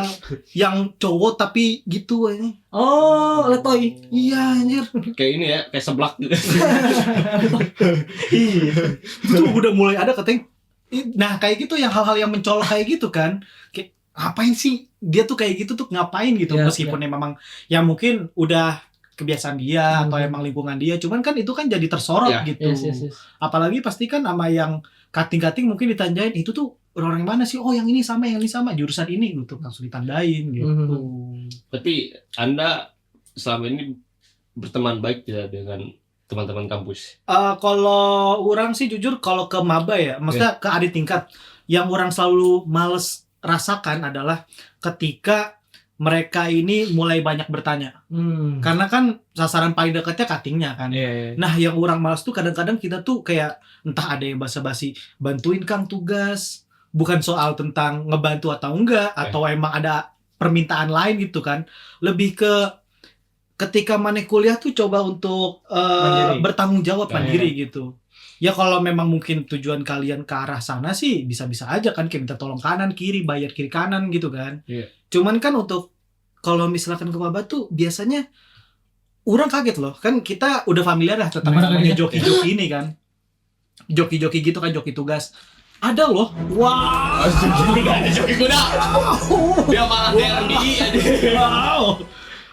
Speaker 2: yang cowok tapi gitu aja.
Speaker 1: Oh, letoy.
Speaker 2: Iya anjir.
Speaker 3: Kayak ini ya, kayak seblak gitu.
Speaker 2: Itu tuh udah mulai ada katanya. Nah kayak gitu yang hal-hal yang mencolok kayak gitu kan. Kayak ngapain sih dia tuh kayak gitu tuh ngapain gitu,
Speaker 1: Iya,
Speaker 2: meskipun memang ya mungkin udah kebiasaan dia atau emang lingkungan dia, cuman kan itu kan jadi tersorot
Speaker 3: Iya.
Speaker 2: gitu.
Speaker 1: Yes.
Speaker 2: Apalagi pasti kan sama yang kating-kating mungkin ditandain itu tuh orang yang mana sih, oh yang ini sama jurusan ini gitu, langsung ditandain gitu.
Speaker 3: Tapi Anda selama ini berteman baik tidak dengan teman-teman kampus?
Speaker 2: Kalau orang sih jujur kalau ke maba ya, maksudnya ke adik tingkat, yang orang selalu males rasakan adalah ketika mereka ini mulai banyak bertanya. Karena kan sasaran paling dekatnya cuttingnya kan. Nah yang orang males tuh kadang-kadang kita tuh kayak entah ada yang basa-basi bantuin Kang tugas, bukan soal tentang ngebantu atau enggak, atau emang ada permintaan lain gitu kan. Lebih ke ketika maneh kuliah tuh coba untuk
Speaker 4: Mandiri.
Speaker 2: bertanggung jawab mandiri gitu. Ya kalau memang mungkin tujuan kalian ke arah sana sih bisa-bisa aja kan, kayak minta tolong kanan kiri, bayar kiri kanan gitu kan.
Speaker 3: Iya.
Speaker 2: Cuman kan untuk kalau misalkan ke maba tuh biasanya orang kaget loh, kan kita udah familiar lah tentang
Speaker 6: Gimana
Speaker 2: namanya
Speaker 6: kagetnya?
Speaker 2: joki-joki ini kan. Joki-joki gitu kan, joki tugas. Ada loh. Wah.
Speaker 3: Gak ada joki kuda. Dia malah derby aja.
Speaker 2: Wow.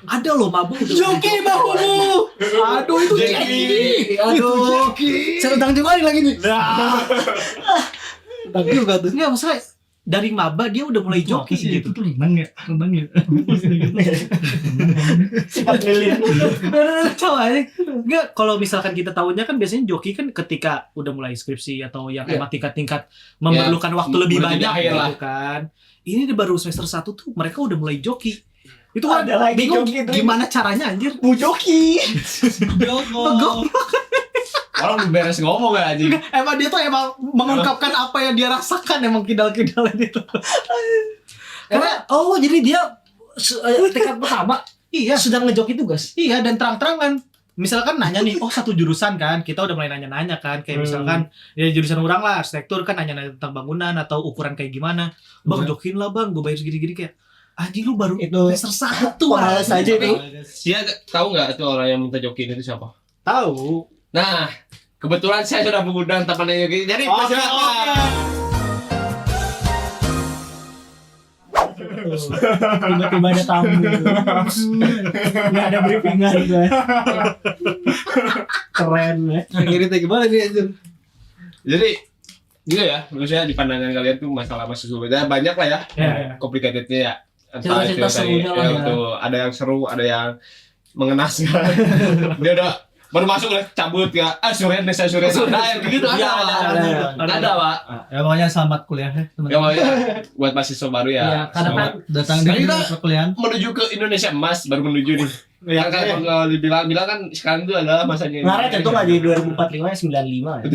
Speaker 2: Ada loh maba udah joki bahumu. Aduh itu joki.
Speaker 1: Aduh. Sedang juga lagi nih.
Speaker 2: Nah. Tapi juga tuh nggak masalah, dari maba dia udah mulai joki
Speaker 6: Apa sih
Speaker 2: gitu.
Speaker 6: itu tuh renang ya.
Speaker 2: Coba aja. Nggak, kalau misalkan kita tahunya kan biasanya joki kan ketika udah mulai skripsi atau yang
Speaker 1: Iya.
Speaker 2: emang tingkat-tingkat memerlukan waktu lebih
Speaker 3: menuju
Speaker 2: banyak
Speaker 3: akhir lah.
Speaker 2: gitu kan. Ini di baru semester 1 tuh mereka udah mulai joki. Itu kan
Speaker 4: Ada lagi
Speaker 2: bingung
Speaker 4: joki tuh.
Speaker 2: gimana caranya anjir.
Speaker 4: Bu joki.
Speaker 3: Orang beres ngomong gak anjing.
Speaker 2: Emang dia tuh emang mengungkapkan apa yang dia rasakan, emang kidal-kidalnya itu.
Speaker 1: Karena jadi dia tingkat pertama
Speaker 2: Iya,
Speaker 1: sedang ngejoki tugas.
Speaker 2: iya, dan terang-terangan. Misalkan nanya nih, oh satu jurusan kan, kita udah mulai nanya-nanya kan, kayak misalkan ya jurusan orang lah, arsitektur kan nanya-nanya tentang bangunan atau ukuran kayak gimana. Bang, jokin lah bang, gue bayar segini-gini kayak anjing lu baru
Speaker 4: Itu
Speaker 2: semester 1
Speaker 4: pemalas aja itu.
Speaker 3: Dia tahu nggak itu orang yang minta joki itu siapa?
Speaker 4: Tahu.
Speaker 3: Nah, kebetulan saya sudah mengundang temannya joki. Jadi silakan.
Speaker 4: Tiba-tiba ada tamu. Nggak ada briefingan gue. Keren ya.
Speaker 1: Ini teh gimana nih anjir?
Speaker 3: Jadi gitu ya, maksudnya di pandangan kalian tuh masalah mahasiswa banyak lah ya, complicatednya ya. Entah itu
Speaker 1: Cerita-cerita serunya lah ya.
Speaker 3: tuh, ada yang seru, ada yang mengenaskan. Dia udah baru masuk lah cabut ya, Surya Desa Surya. Nah, yang begitu ada, ada, Pak.
Speaker 6: Ya pokoknya selamat kuliah ya
Speaker 3: Ya
Speaker 6: teman-teman.
Speaker 3: pokoknya buat mahasiswa baru ya.
Speaker 1: Iya, kadang kan
Speaker 6: Datang di
Speaker 3: Kita
Speaker 6: perkuliahan.
Speaker 3: menuju ke Indonesia Emas, baru menuju nih. Ya kan kalau dibilang kan sekarang itu adalah masanya.
Speaker 4: Ngaret itu nggak jadi 2045 95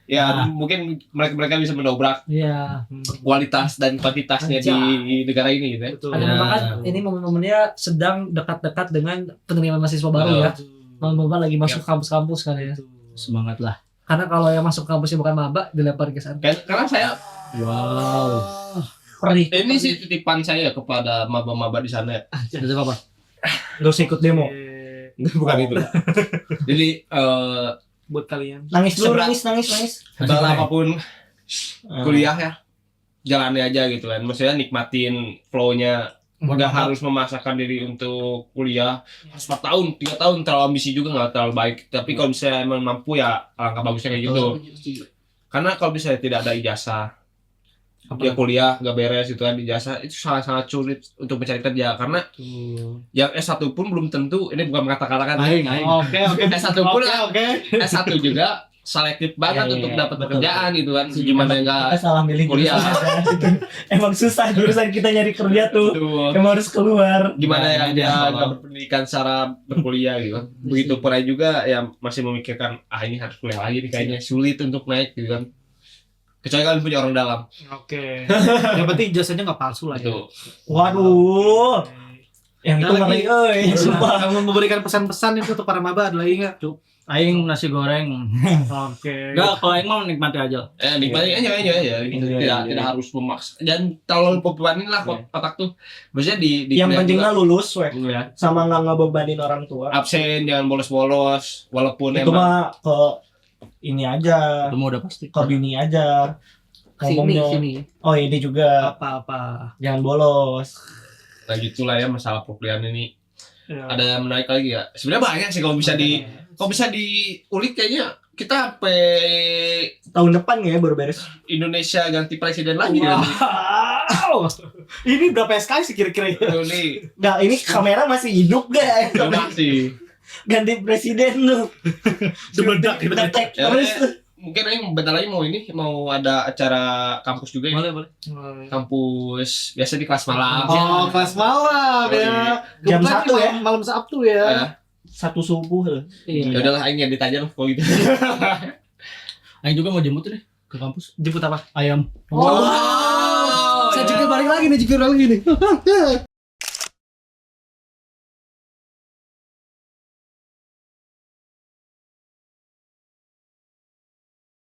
Speaker 4: ya.
Speaker 3: Ya
Speaker 6: Nah.
Speaker 3: mungkin mereka bisa mendobrak
Speaker 1: Iya.
Speaker 3: kualitas dan kuantitasnya di negara ini gitu ya.
Speaker 2: Betul.
Speaker 1: Karena
Speaker 6: Ya.
Speaker 1: memang kan ini momen-momennya sedang dekat-dekat dengan penerimaan mahasiswa baru ya. Maba lagi masuk kampus-kampus kan ya.
Speaker 6: Semangat lah.
Speaker 1: Karena kalau yang masuk kampusnya bukan maba dilempar ke sana.
Speaker 3: Karena saya
Speaker 1: Perih.
Speaker 3: ini sih titipan saya kepada maba-maba di sana ya.
Speaker 6: Itu apa?
Speaker 4: Gak usah ikut demo.
Speaker 3: Bukan itu. Jadi
Speaker 2: Buat kalian.
Speaker 4: Nangis dulu,
Speaker 3: Seberat-
Speaker 4: nangis.
Speaker 3: sebab apapun
Speaker 4: Ah.
Speaker 3: kuliah ya jalani aja gitu kan. Maksudnya nikmatin flow-nya. Nggak harus memaksakan diri untuk kuliah 4 tahun, 3 tahun terlalu ambisi juga nggak terlalu baik. Tapi kalau misalnya emang mampu ya alangkah bagusnya kayak gitu. Karena kalau misalnya tidak ada ijazah, dia kuliah nggak beres itu kan ijazah itu sangat sulit untuk mencari kerja karena yang S1 pun belum tentu ini bukan mengatakan
Speaker 6: Aing.
Speaker 4: Oke.
Speaker 3: S1 pun
Speaker 4: Oke.
Speaker 3: S1 juga selektif banget
Speaker 4: Iya,
Speaker 3: untuk
Speaker 4: iya,
Speaker 3: dapat
Speaker 4: betul.
Speaker 3: pekerjaan gitu kan gimana enggak
Speaker 4: Kita salah milih
Speaker 3: Kuliah.
Speaker 4: jurusan aja. Itu emang susah jurusan kita nyari kerja tuh.
Speaker 3: Betul.
Speaker 4: Emang harus keluar.
Speaker 3: Gimana
Speaker 6: Nah,
Speaker 3: ya
Speaker 6: ini
Speaker 3: dia
Speaker 6: dia.
Speaker 3: nggak berpendidikan secara berkuliah gitu kan begitu pun aja juga ya masih memikirkan ini harus kuliah lagi nih kayaknya sulit untuk naik gitu kan kecuali kalian punya orang dalam
Speaker 2: Oke. Yang penting jasanya nggak palsu lah ya.
Speaker 3: itu
Speaker 4: Waduh. Yang itu
Speaker 2: Nah,
Speaker 4: ngeri euy, sumpah.
Speaker 2: Yang memberikan pesan-pesan itu untuk para maba adalah ingat, Cuk.
Speaker 6: Aing nasi goreng.
Speaker 2: Oke.
Speaker 6: Enggak, kalau Aing mau nikmati aja.
Speaker 3: nikmati aja
Speaker 4: Iya,
Speaker 3: tidak
Speaker 4: iya.
Speaker 3: tidak harus memaksa dan terlalu bebanin lah otak tuh maksudnya di
Speaker 4: Yang
Speaker 3: kuliah
Speaker 4: penting
Speaker 3: juga,
Speaker 4: mah lulus weh.
Speaker 3: ya,
Speaker 4: Sama nggak ngebebanin orang tua.
Speaker 3: absen jangan bolos-bolos walaupun
Speaker 4: Itu
Speaker 3: emang
Speaker 4: mah ke ini aja,
Speaker 6: Itu mah udah pasti.
Speaker 4: ke bini aja.
Speaker 1: Sini,
Speaker 4: Ngomongnya.
Speaker 1: sini.
Speaker 4: Oh ini juga
Speaker 2: Apa-apa.
Speaker 4: jangan bolos.
Speaker 3: nah gitulah ya masalah perkuliahan ini.
Speaker 2: Ya.
Speaker 3: Ada yang menarik lagi ya sebenarnya banyak sih kalau bisa diulik kayaknya kita sampai
Speaker 4: Tahun depan ya baru beres.
Speaker 3: Indonesia ganti presiden lagi
Speaker 2: Wow. Ini berapa SKS sih kira-kira?
Speaker 3: ini
Speaker 4: Nah ini kamera masih hidup gak?
Speaker 3: masih
Speaker 4: Ganti presiden tuh.
Speaker 2: Sebedak.
Speaker 4: Ngecek
Speaker 3: Ya,
Speaker 4: terus.
Speaker 3: mungkin ini bentar lagi mau ada acara kampus juga ya.
Speaker 6: Boleh.
Speaker 3: Kampus biasa di kelas malam.
Speaker 2: Oh, kelas malam ya.
Speaker 4: Jam
Speaker 2: Kebetulan
Speaker 4: 1 ya?
Speaker 2: Malam Sabtu ya.
Speaker 3: Ya,
Speaker 4: 1 subuh.
Speaker 1: Iya.
Speaker 3: ya udahlah ini edit aja lah kalau gitu.
Speaker 6: Aing juga mau jemput deh ke kampus.
Speaker 2: Jemput apa?
Speaker 6: Ayam.
Speaker 1: Oh. Saya juga balik lagi nih.